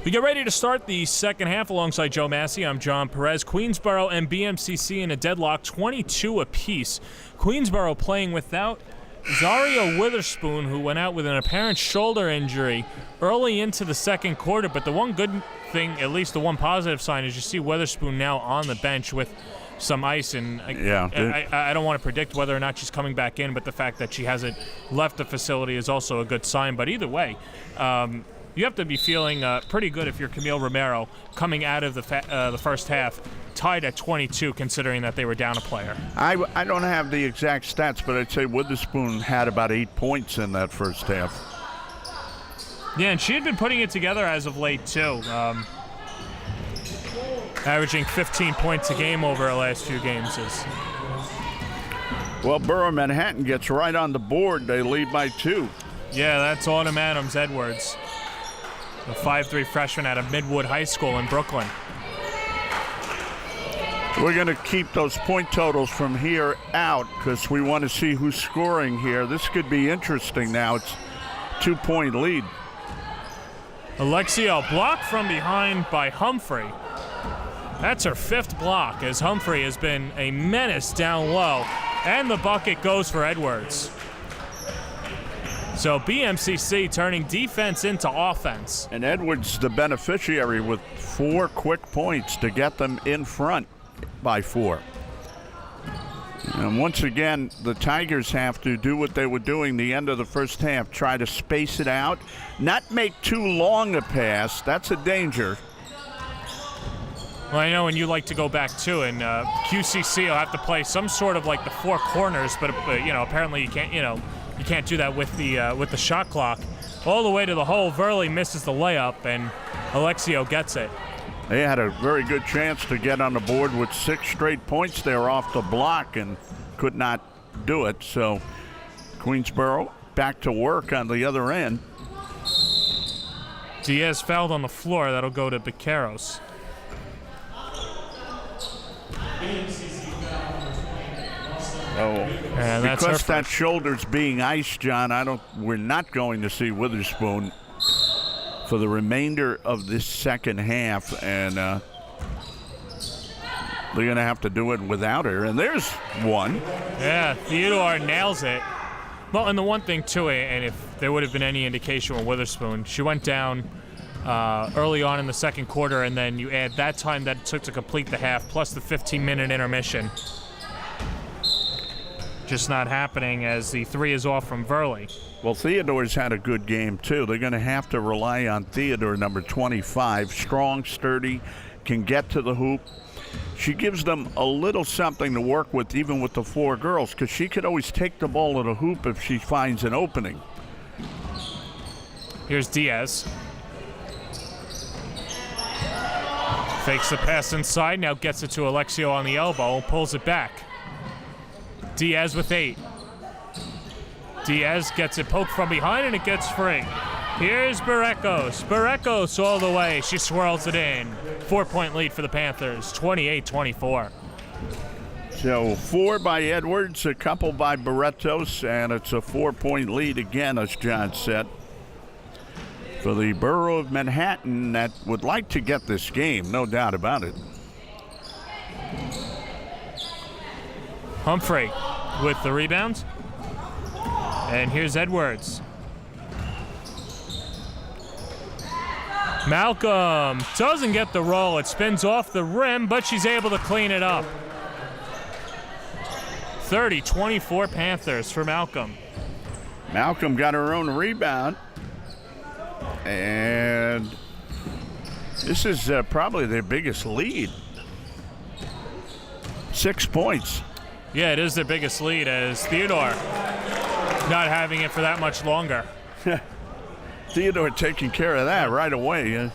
We get ready to start the second half alongside Joe Massey. I'm John Perez. Queensborough and BMCC in a deadlock, 22 apiece. Queensborough playing without Zaria Witherspoon, who went out with an apparent shoulder injury early into the second quarter. But the one good thing, at least the one positive sign, is you see Witherspoon now on the bench with some ice. And I don't want to predict whether or not she's coming back in, but the fact that she hasn't left the facility is also a good sign. But either way, you have to be feeling pretty good if you're Camille Romero coming out of the first half tied at 22, considering that they were down a player. I don't have the exact stats, but I'd say Witherspoon had about 8 points in that first half. Yeah, and she had been putting it together as of late, too. Averaging 15 points a game over her last few games. Well, Borough Manhattan gets right on the board. They lead by 2. Yeah, that's Autumn Adams-Edwards, the 5'3" freshman out of Midwood High School in Brooklyn. We're going to keep those point totals from here out because we want to see who's scoring here. This could be interesting now. It's 2-point lead. Alexio blocked from behind by Humphrey. That's her 5th block, as Humphrey has been a menace down low. And the bucket goes for Edwards. So BMCC turning defense into offense. And Edwards the beneficiary with 4 quick points to get them in front by 4. And once again, the Tigers have to do what they were doing the end of the first half, try to space it out, not make too long a pass. That's a danger. Well, I know, and you like to go back too, and QCC will have to play some sort of like the 4 corners, but apparently you can't, you can't do that with the shot clock. All the way to the hole, Verley misses the layup, and Alexio gets it. They had a very good chance to get on the board with 6 straight points there off the block and could not do it. So Queensborough back to work on the other end. Diaz fouled on the floor. That'll go to Becaros. And because that shoulder's being iced, John, we're not going to see Witherspoon for the remainder of this second half, and they're going to have to do it without her. And there's one. Yeah, Theodore nails it. Well, and the one thing, too, and if there would have been any indication with Witherspoon, she went down early on in the second quarter, and then you add that time that it took to complete the half, plus the 15-minute intermission. Just not happening as the 3 is off from Verley. Well, Theodore's had a good game, too. They're going to have to rely on Theodore, number 25. Strong, sturdy, can get to the hoop. She gives them a little something to work with, even with the 4 girls, because she could always take the ball to the hoop if she finds an opening. Here's Diaz. Fakes the pass inside, now gets it to Alexio on the elbow, pulls it back. Diaz with 8. Diaz gets it poked from behind, and it gets free. Here's Barrecos. Barrecos all the way. She swirls it in. 4-point lead for the Panthers, 28-24. So 4 by Edwards, a couple by Barretos, and it's a 4-point lead again, as John said, for the Borough of Manhattan that would like to get this game, no doubt about it. Humphrey with the rebound. And here's Edwards. Malcolm doesn't get the roll. It spins off the rim, but she's able to clean it up. 30-24 Panthers for Malcolm. Malcolm got her own rebound. And this is probably their biggest lead. 6 points. Yeah, it is their biggest lead, as Theodore not having it for that much longer. Theodore taking care of that right away.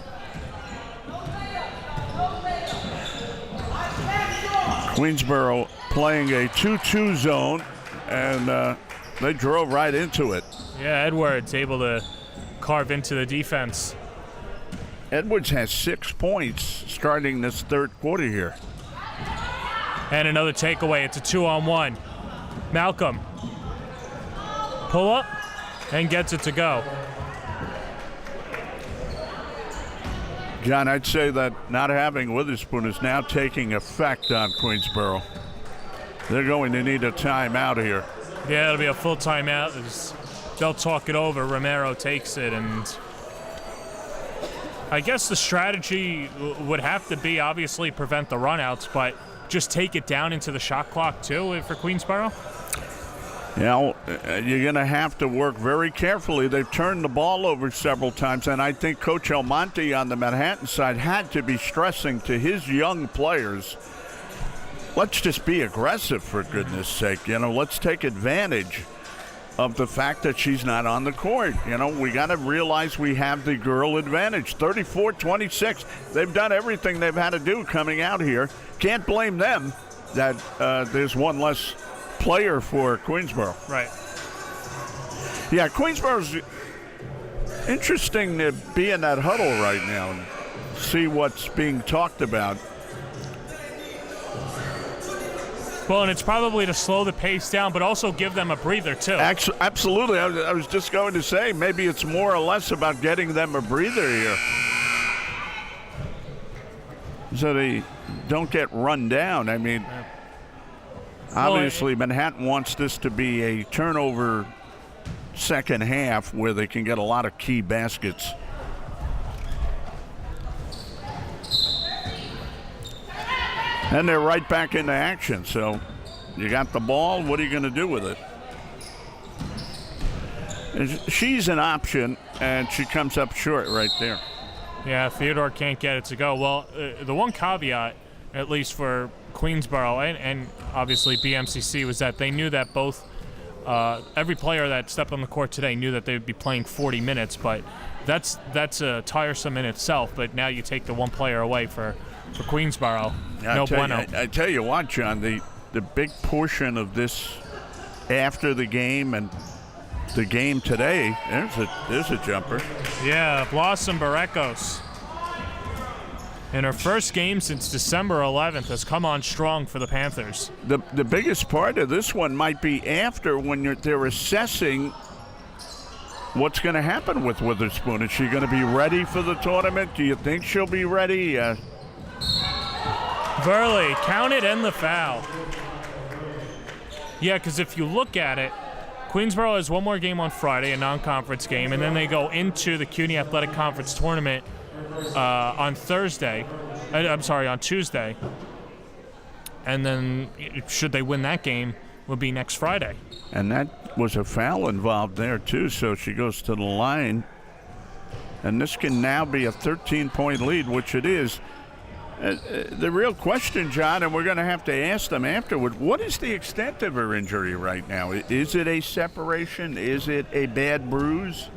Queensborough playing a 2-2 zone, and they drove right into it. Yeah, Edwards able to carve into the defense. Edwards has 6 points starting this third quarter here. And another takeaway. It's a 2-on-1. Malcolm. Pull up and gets it to go. John, I'd say that not having Witherspoon is now taking effect on Queensborough. They're going to need a timeout here. Yeah, it'll be a full timeout. They'll talk it over. Romero takes it, and I guess the strategy would have to be obviously prevent the runouts, but just take it down into the shot clock too for Queensborough. You're going to have to work very carefully. They've turned the ball over several times, and I think Coach Almonte on the Manhattan side had to be stressing to his young players, let's just be aggressive, for goodness sake. Let's take advantage of the fact that she's not on the court. We got to realize we have the girl advantage. 34-26. They've done everything they've had to do coming out here. Can't blame them that there's one less player for Queensborough. Right. Yeah, Queensborough's interesting to be in that huddle right now and see what's being talked about. Well, and it's probably to slow the pace down, but also give them a breather, too. Absolutely. I was just going to say, maybe it's more or less about getting them a breather here, so they don't get run down. I mean, obviously, Manhattan wants this to be a turnover second half where they can get a lot of key baskets. And they're right back into action. So you got the ball. What are you going to do with it? She's an option, and she comes up short right there. Yeah, Theodore can't get it to go. Well, the one caveat, at least for Queensborough and obviously BMCC, was that they knew that both every player that stepped on the court today knew that they would be playing 40 minutes, but that's tiresome in itself. But now you take the one player away for Queensborough. No bueno. I tell you what, John, the big portion of this after the game and the game today, there's a jumper. Yeah, Blossom Barrecos. In her first game since December 11th has come on strong for the Panthers. The biggest part of this one might be after when they're assessing what's going to happen with Witherspoon. Is she going to be ready for the tournament? Do you think she'll be ready? Verley, count it and the foul. Yeah, because if you look at it, Queensborough has one more game on Friday, a non-conference game, and then they go into the CUNY Athletic Conference tournament on Tuesday. And then, should they win that game, will be next Friday. And that was a foul involved there, too, so she goes to the line. And this can now be a 13-point lead, which it is. The real question, John, and we're going to have to ask them afterward, what is the extent of her injury right now? Is it a separation? Is it a bad bruise?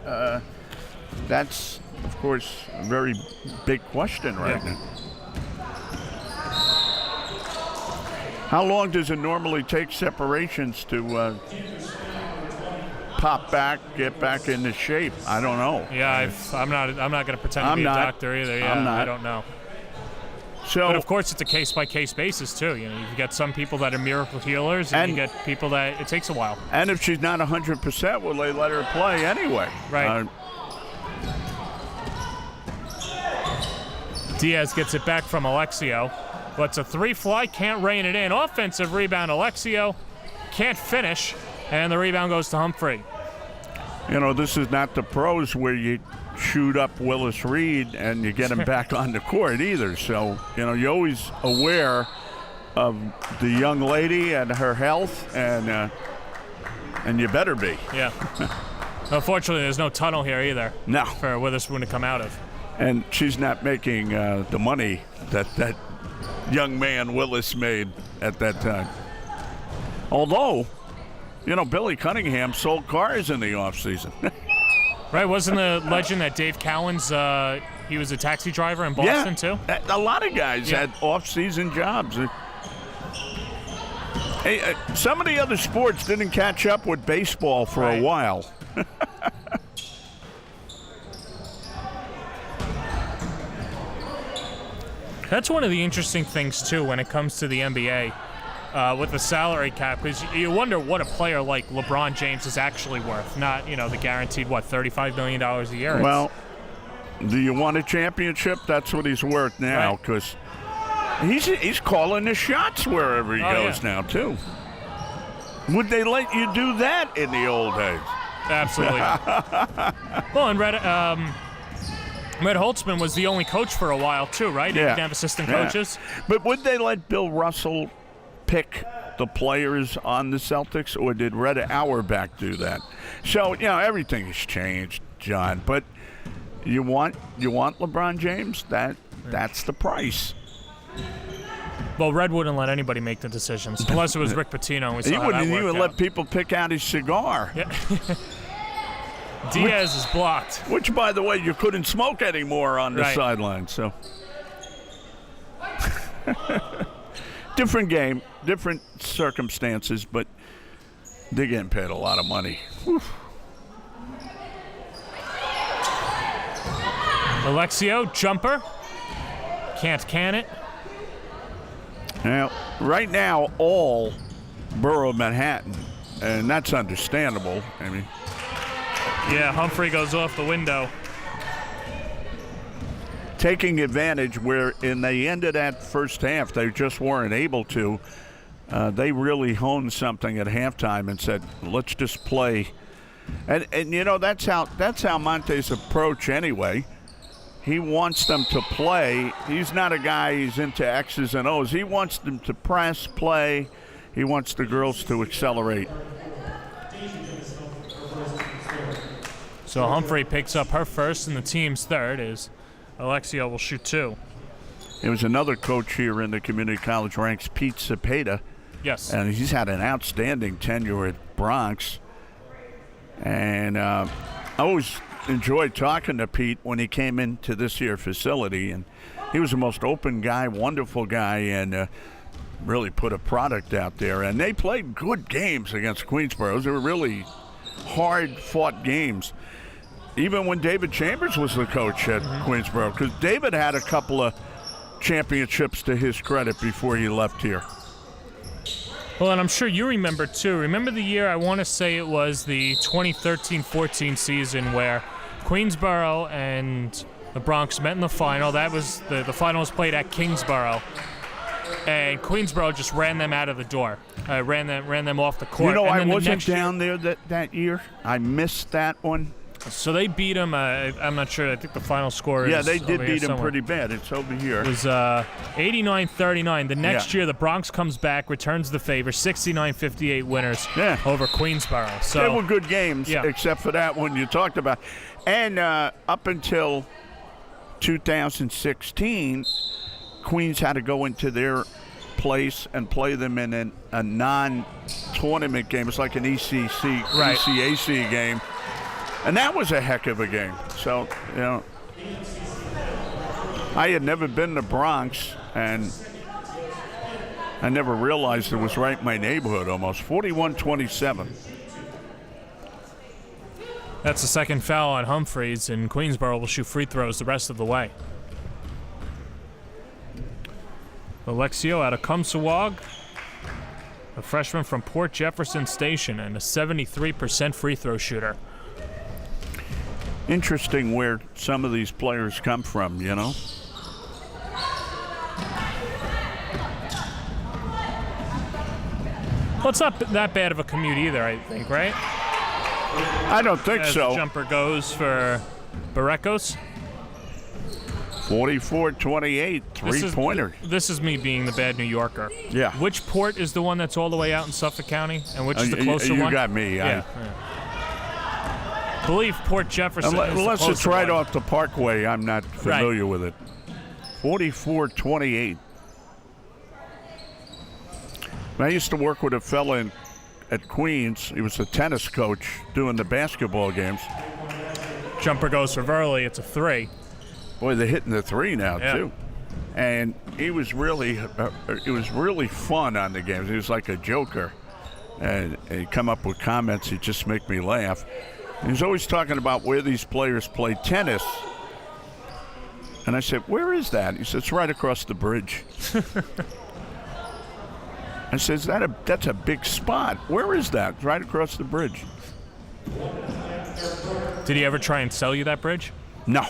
That's, of course, a very big question right now. How long does it normally take separations to pop back, get back into shape? I don't know. Yeah, I'm not going to pretend to be a doctor either. Yeah, I don't know. So, but of course, it's a case-by-case basis too. You get some people that are miracle healers, and you get people that it takes a while. And if she's not 100%, will they let her play anyway? Right. Diaz gets it back from Alexio. But it's a three-fly, can't rein it in. Offensive rebound, Alexio can't finish, and the rebound goes to Humphrey. This is not the pros where you shoot up Willis Reed and you get him back on the court either. So, you're always aware of the young lady and her health, and you better be. Yeah. Unfortunately, there's no tunnel here either. No. For Witherspoon to come out of. And she's not making the money that young man Willis made at that time. Although, Billy Cunningham sold cars in the offseason. Right, wasn't the legend that Dave Cowan's, he was a taxi driver in Boston, too? A lot of guys had off-season jobs. Hey, some of the other sports didn't catch up with baseball for a while. That's one of the interesting things, too, when it comes to the NBA with the salary cap, because you wonder what a player like LeBron James is actually worth, not, the guaranteed, $35 million a year. Well, do you want a championship? That's what he's worth now, because he's calling the shots wherever he goes now, too. Would they let you do that in the old days? Absolutely. Well, and Red Holtzman was the only coach for a while, too, right? He didn't have assistant coaches. But would they let Bill Russell pick the players on the Celtics, or did Red Auerbach do that? So, everything has changed, John. But you want LeBron James? That's the price. Well, Red wouldn't let anybody make the decisions, unless it was Rick Pitino. He wouldn't even let people pick out his cigar. Yeah. Diaz is blocked. Which, by the way, you couldn't smoke anymore on the sideline. So, different game, different circumstances, but they're getting paid a lot of money. Whew. Alexio, jumper. Can't can it. Now, right now, all borough Manhattan, and that's understandable. I mean, yeah, Humphrey goes off the window. Taking advantage where in the end of that first half, they just weren't able to. They really honed something at halftime and said, let's just play. And that's how Monte's approach anyway. He wants them to play. He's not a guy who's into X's and O's. He wants them to press, play. He wants the girls to accelerate. So Humphrey picks up her first, and the team's third is Alexio will shoot two. There was another coach here in the community college ranks, Pete Cepeda. Yes. And he's had an outstanding tenure at Bronx. And I always enjoyed talking to Pete when he came into this here facility. And he was the most open guy, wonderful guy, and really put a product out there. And they played good games against Queensborough. They were really hard-fought games. Even when David Chambers was the coach at Queensborough, because David had a couple of championships to his credit before he left here. Well, and I'm sure you remember, too. Remember the year, I want to say it was the 2013-14 season where Queensborough and the Bronx met in the final. That was the final was played at Kingsborough. And Queensborough just ran them out of the door, ran them off the court. I wasn't down there that year. I missed that one. So they beat them. I'm not sure. I think the final score is they did beat them somewhere. pretty bad. It's over here. It was 89-39. The next year, the Bronx comes back, returns the favor, 69-58 winners over Queensborough. So they were good games, except for that one you talked about. And up until 2016, Queens had to go into their place and play them in a non-tournament game. It's like an ECAC game. And that was a heck of a game. So, I had never been to Bronx, and I never realized it was right in my neighborhood almost. 41-27. That's the second foul on Humphreys, and Queensborough will shoot free throws the rest of the way. Alexio out of Kumsawag, a freshman from Port Jefferson Station, and a 73% free throw shooter. Interesting where some of these players come from, Well, it's not that bad of a commute either, I think, right? I don't think so. The jumper goes for Barrecos. 44-28, three-pointer. This is me being the bad New Yorker. Yeah. Which port is the one that's all the way out in Suffolk County, and which is the closer one? You got me. I believe Port Jefferson Unless it's right one. off the Parkway, I'm not familiar with it. 44-28. I used to work with a fella at Queens. He was a tennis coach doing the basketball games. Jumper goes for Verley. It's a 3. Boy, they're hitting the 3 now, Yeah. too. And he was really, it was really fun on the games. He was like a joker. And he'd come up with comments that just make me laugh. And he's always talking about where these players play tennis. And I said, where is that? He said, it's right across the bridge. I said, that's a big spot. Where is that? It's right across the bridge. Did he ever try and sell you that bridge? No.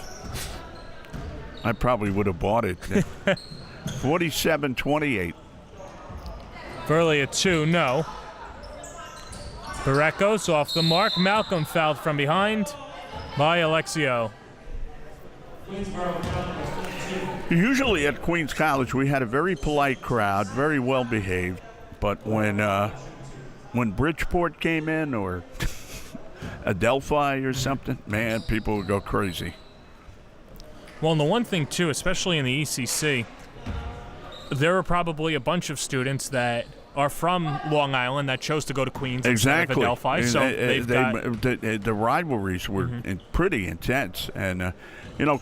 I probably would have bought it. 47-28. Verley at 2, no. Barekos off the mark. Malcolm fouled from behind by Alexio. Usually at Queens College, we had a very polite crowd, very well behaved. But when Bridgeport came in or Adelphi or something, man, people would go crazy. Well, and the one thing, too, especially in the ECC, there are probably a bunch of students that are from Long Island that chose to go to Queens instead of Adelphi. So the rivalries were pretty intense. And,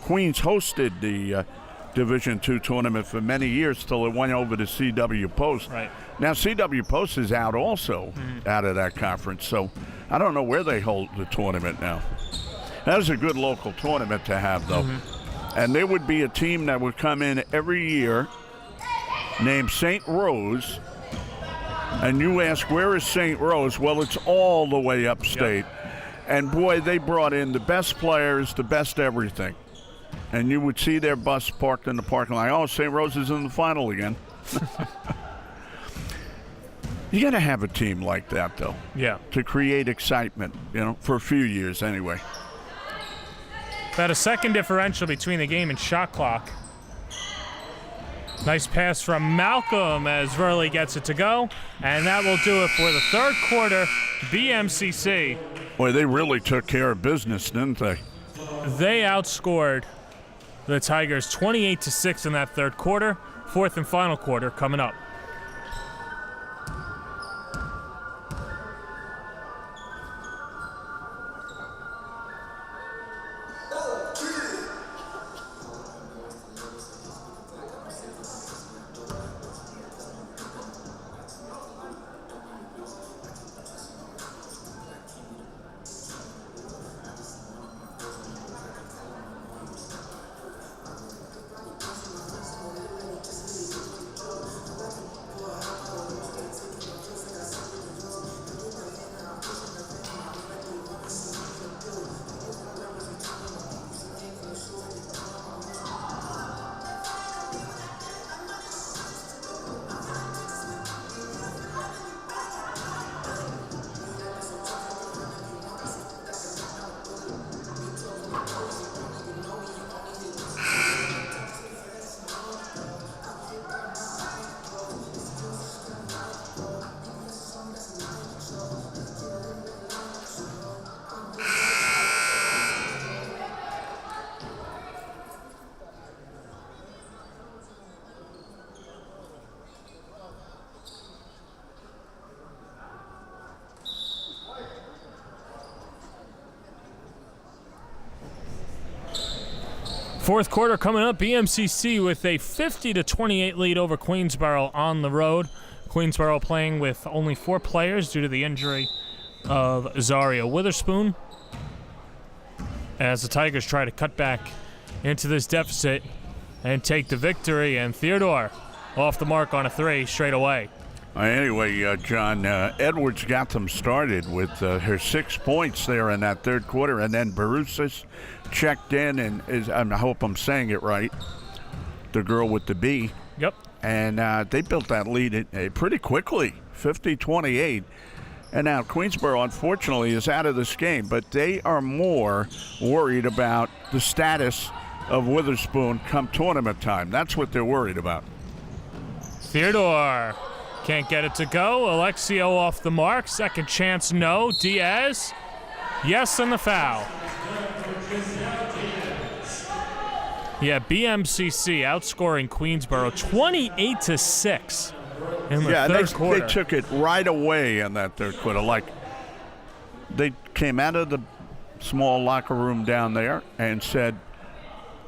Queens hosted the Division II tournament for many years till it went over to CW Post. Right. Now, CW Post is out also out of that conference. So I don't know where they hold the tournament now. That was a good local tournament to have, though. And there would be a team that would come in every year named St. Rose. And you ask, where is St. Rose? Well, it's all the way upstate. Yep. And, boy, they brought in the best players, the best everything. And you would see their bus parked in the parking lot. Oh, St. Rose is in the final again. You got to have a team like that, though. Yeah. To create excitement, for a few years anyway. About a second differential between the game and shot clock. Nice pass from Malcolm as Verley gets it to go. And that will do it for the third quarter, BMCC. Boy, they really took care of business, didn't they? They outscored the Tigers 28-6 in that third quarter. Fourth and final quarter coming up. Fourth quarter coming up. BMCC with a 50-28 lead over Queensborough on the road. Queensborough playing with only 4 players due to the injury of Zaria Witherspoon, as the Tigers try to cut back into this deficit and take the victory. And Theodore off the mark on a 3 straight away. Anyway, John, Edwards got them started with her 6 points there in that third quarter, and then Barusas checked in, and I hope I'm saying it right, the girl with the B. Yep. And they built that lead pretty quickly, 50-28. And now Queensborough, unfortunately, is out of this game, but they are more worried about the status of Witherspoon come tournament time. That's what they're worried about. Theodore can't get it to go. Alexio off the mark. Second chance, no. Diaz, yes, and the foul. Yeah, BMCC outscoring Queensborough 28-6 in the third quarter. They took it right away in that third quarter. Like, they came out of the small locker room down there and said,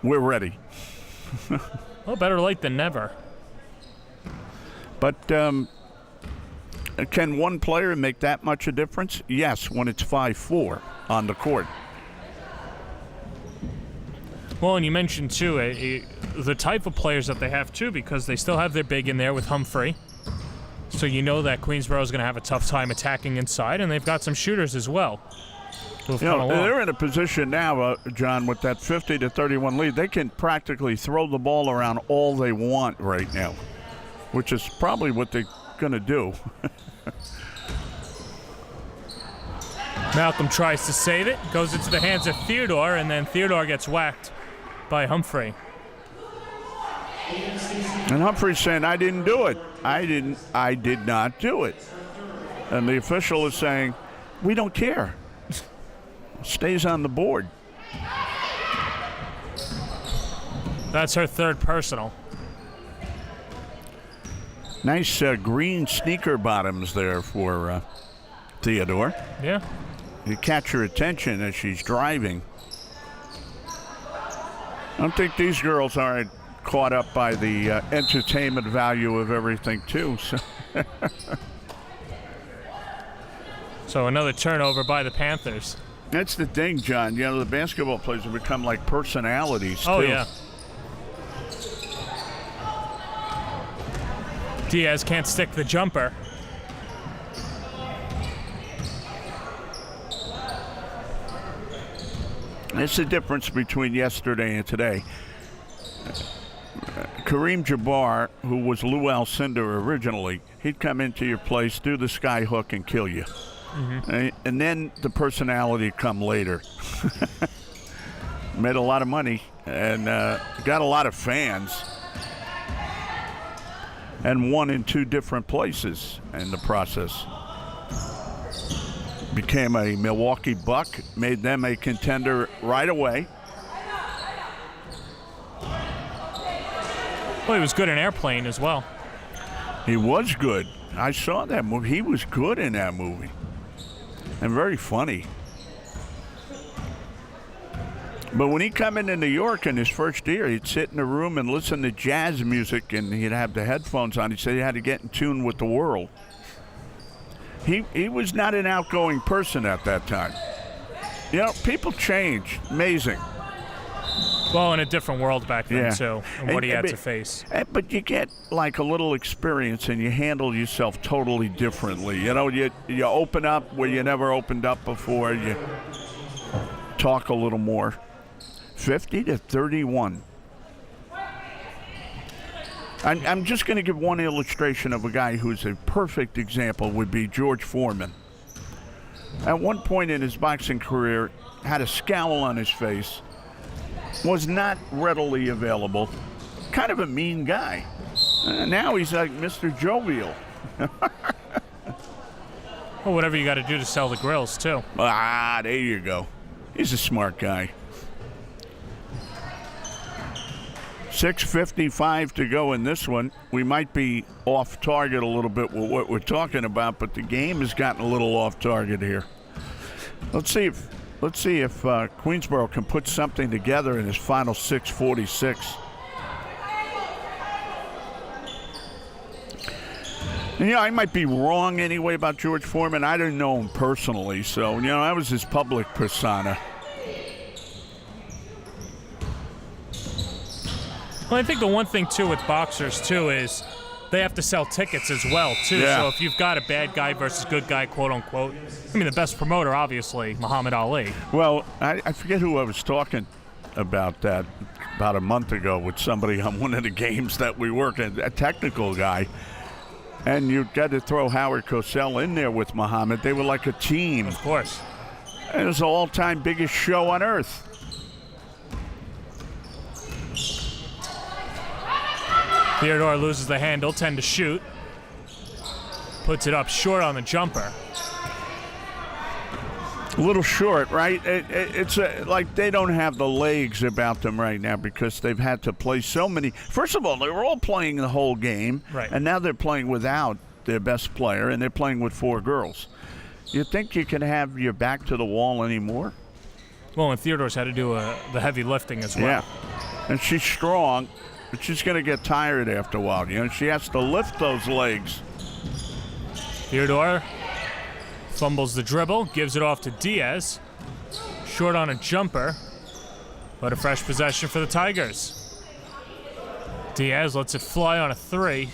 "We're ready." Well, better late than never. But can one player make that much a difference? Yes, when it's 5-4 on the court. Well, and you mentioned, too, the type of players that they have, too, because they still have their big in there with Humphrey. So you know that Queensborough is going to have a tough time attacking inside, and they've got some shooters as well. They're in a position now, John, with that 50-31 lead. They can practically throw the ball around all they want right now, which is probably what they're going to do. Malcolm tries to save it, goes into the hands of Theodore, and then Theodore gets whacked by Humphrey. And Humphrey's saying, "I didn't do it. I did not do it." And the official is saying, "We don't care." Stays on the board. That's her third personal. Nice green sneaker bottoms there for Theodore. Yeah. You catch her attention as she's driving. I don't think these girls aren't caught up by the entertainment value of everything, too. So another turnover by the Panthers. That's the thing, John. You know, the basketball players have become like personalities, too. Oh, yeah. Diaz can't stick the jumper. It's the difference between yesterday and today. Kareem Jabbar, who was Lou Alcindor originally, he'd come into your place, do the sky hook, and kill you. Mm-hmm. And then the personality come later. Made a lot of money and got a lot of fans. And won in 2 different places in the process. Became a Milwaukee Buck, made them a contender right away. Well, he was good in Airplane as well. He was good. I saw that movie. He was good in that movie. And very funny. But when he come into New York in his first year, he'd sit in a room and listen to jazz music, and he'd have the headphones on. He said he had to get in tune with the world. He was not an outgoing person at that time. You know, people change. Amazing. Well, in a different world back then, Yeah. too, and what he had to face. But you get like a little experience and you handle yourself totally differently. You know, you open up where you never opened up before. You talk a little more. 50-31. I'm just going to give one illustration of a guy who's a perfect example would be George Foreman. At one point in his boxing career, had a scowl on his face, was not readily available, kind of a mean guy. Now he's like Mr. Jovial. Well, whatever you got to do to sell the grills, too. Ah, there you go. He's a smart guy. 6:55 to go in this one. We might be off target a little bit with what we're talking about, but the game has gotten a little off target here. Let's see if Queensborough can put something together in his final 6:46. And, I might be wrong anyway about George Foreman. I didn't know him personally, so, I was his public persona. Well, I think the one thing, too, with boxers, too, is they have to sell tickets as well, too. Yeah. So if you've got a bad guy versus good guy, quote-unquote, I mean, the best promoter, obviously, Muhammad Ali. Well, I forget who I was talking about that about a month ago with somebody on one of the games that we work at, a technical guy. And you got to throw Howard Cosell in there with Muhammad. They were like a team. Of course. And it was the all-time biggest show on earth. Theodore loses the handle, 10 to shoot. Puts it up short on the jumper. A little short, right? It's like they don't have the legs about them right now because they've had to play so many. First of all, they were all playing the whole game, right, and now they're playing without their best player, and they're playing with 4 girls. You think you can have your back to the wall anymore? Well, and Theodore's had to do the heavy lifting as well. Yeah, and she's strong, but she's going to get tired after a while. You know, she has to lift those legs. Theodore fumbles the dribble, gives it off to Diaz. Short on a jumper, but a fresh possession for the Tigers. Diaz lets it fly on a 3.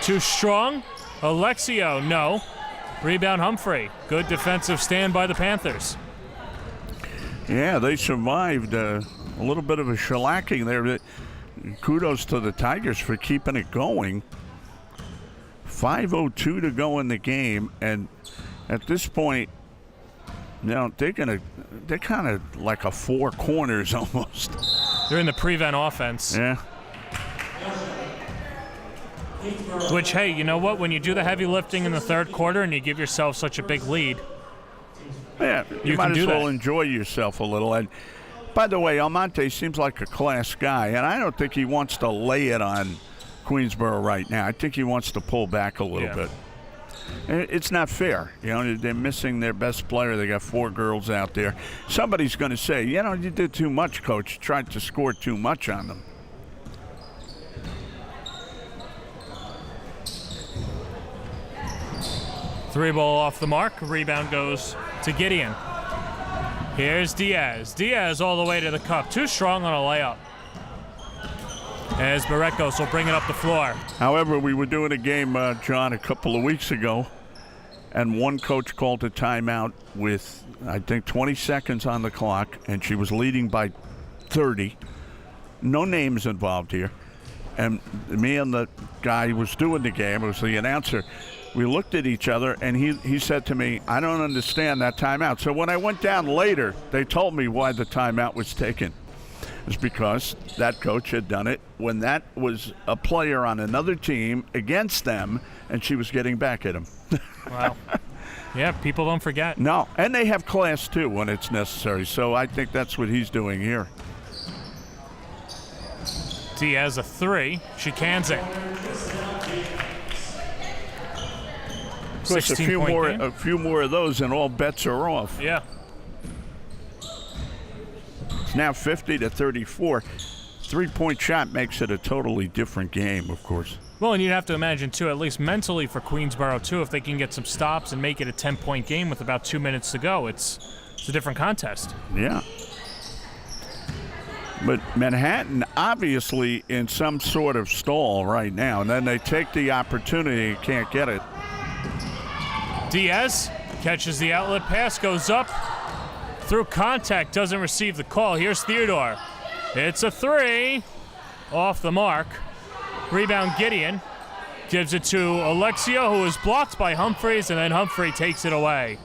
Too strong. Alexio, no. Rebound Humphrey. Good defensive stand by the Panthers. Yeah, they survived a little bit of a shellacking there. Kudos to the Tigers for keeping it going. 5:02 to go in the game, and at this point, you know, they're kind of like a four corners almost. They're in the prevent offense. Yeah. Which, hey, you know what? When you do the heavy lifting in the third quarter and you give yourself such a big lead, yeah, you might can as do well that. enjoy yourself a little. And by the way, Almonte seems like a class guy, and I don't think he wants to lay it on Queensborough right now. I think he wants to pull back a little bit. It's not fair. You know, they're missing their best player. They got 4 girls out there. Somebody's going to say, you know, you did too much, coach. You tried to score too much on them. Three ball off the mark. Rebound goes to Gideon. Here's Diaz. Diaz all the way to the cup. Too strong on a layup. As Barekos will bring it up the floor. However, we were doing a game, John, a couple of weeks ago, and one coach called a timeout with, I think, 20 seconds on the clock, and she was leading by 30. No names involved here. And me and the guy who was doing the game, it was the announcer, we looked at each other, and he said to me, I don't understand that timeout. So when I went down later, they told me why the timeout was taken. It was because that coach had done it when that was a player on another team against them, and she was getting back at him. Wow. Yeah, people don't forget. No, and they have class, too, when it's necessary. So I think that's what he's doing here. Diaz a 3. She cans it. Of course, a few more of those, and all bets are off. Yeah. It's now 50-34. 3-point shot makes it a totally different game, of course. Well, and you'd have to imagine, too, at least mentally for Queensborough, too, if they can get some stops and make it a 10-point game with about 2 minutes to go, it's a different contest. Yeah. But Manhattan obviously in some sort of stall right now, and then they take the opportunity and can't get it. Diaz catches the outlet pass, goes up through contact, doesn't receive the call. Here's Theodore. It's a 3 off the mark. Rebound Gideon gives it to Alexio, who is blocked by Humphreys, and then Humphrey takes it away.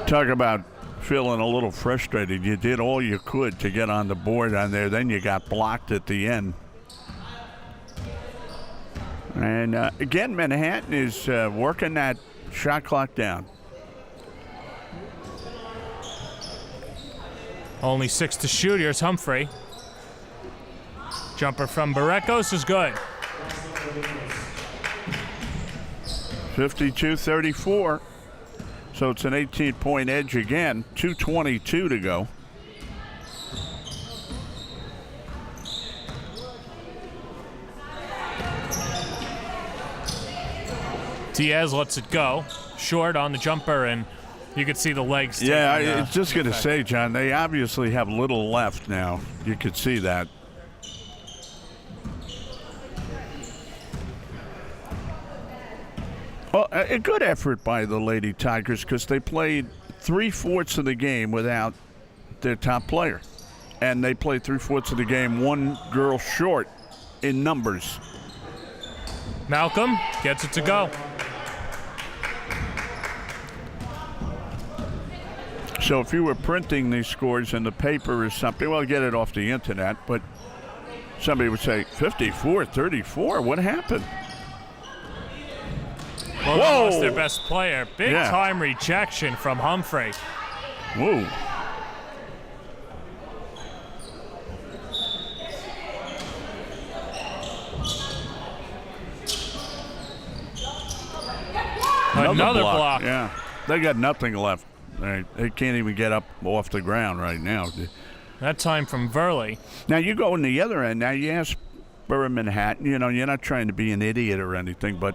Talk about feeling a little frustrated. You did all you could to get on the board on there, then you got blocked at the end. And again, Manhattan is working that shot clock down. Only 6 to shoot. Here's Humphrey. Jumper from Barekos is good. 52-34. So it's an 18-point edge again. 2:22 to go. Diaz lets it go. Short on the jumper, and you could see the legs. Yeah, I was just going to say, John, they obviously have little left now. You could see that. Well, a good effort by the Lady Tigers because they played 3/4 of the game without their top player. And they played 3/4 of the game, one girl short in numbers. Malcolm gets it to go. So if you were printing these scores in the paper or something, well, get it off the internet, but somebody would say, 54-34, what happened? Well, Whoa! they lost their best player. Big time rejection from Humphrey. Whoa. Another block. Yeah, they got nothing left. They can't even get up off the ground right now. That time from Verley. Now you go on the other end. Now you ask Borough Manhattan. You know, you're not trying to be an idiot or anything, but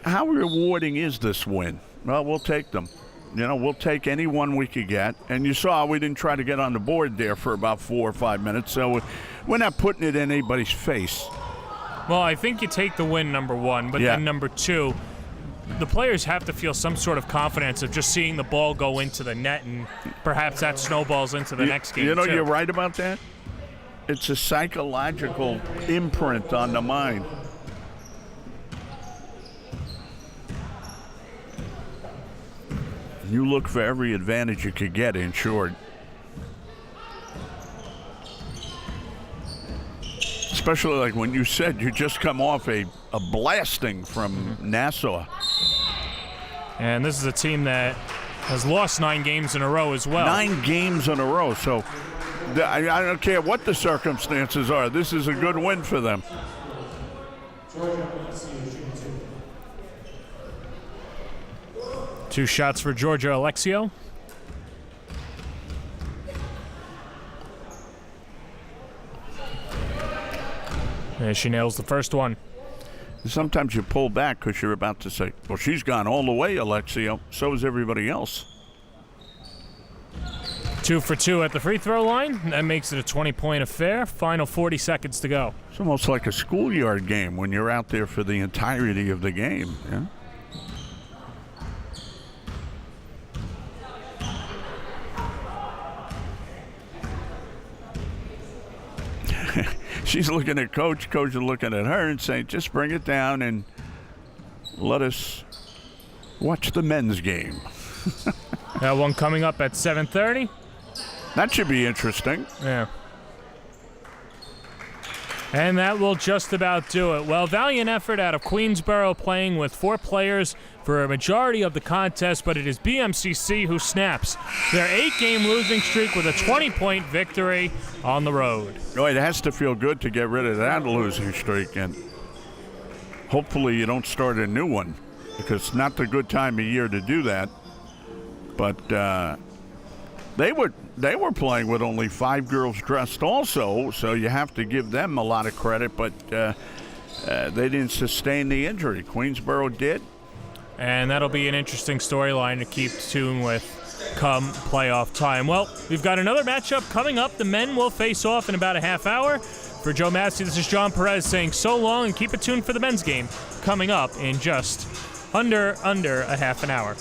how rewarding is this win? Well, we'll take them. You know, we'll take any one we could get. And you saw we didn't try to get on the board there for about 4 or 5 minutes, so we're not putting it in anybody's face. Well, I think you take the win, number one, but then number two, the players have to feel some sort of confidence of just seeing the ball go into the net, and perhaps that snowballs into the next game. You know, too. You're right about that. It's a psychological imprint on the mind. You look for every advantage you could get, in short. Especially like when you said you just come off a blasting from Nassau. And this is a team that has lost 9 games in a row as well. 9 games in a row. So I don't care what the circumstances are. This is a good win for them. Two shots for Georgia Alexio. And she nails the first one. Sometimes you pull back because you're about to say, well, she's gone all the way, Alexio. So is everybody else. 2 for 2 at the free throw line. That makes it a 20-point affair. Final 40 seconds to go. It's almost like a schoolyard game when you're out there for the entirety of the game. Yeah? She's looking at Coach. Coach is looking at her and saying, just bring it down and let us watch the men's game. That one coming up at 7:30. That should be interesting. Yeah. And that will just about do it. Well, valiant effort out of Queensborough, playing with 4 players for a majority of the contest, but it is BMCC who snaps their 8-game losing streak with a 20-point victory on the road. Oh, it has to feel good to get rid of that losing streak, and hopefully you don't start a new one, because it's not the good time of year to do that. But they were playing with only 5 girls dressed also, so you have to give them a lot of credit, but they didn't sustain the injury. Queensborough did. And that'll be an interesting storyline to keep tuned with come playoff time. Well, we've got another matchup coming up. The men will face off in about a half hour. For Joe Massey, this is John Perez saying so long, and keep it tuned for the men's game coming up in just under a half an hour.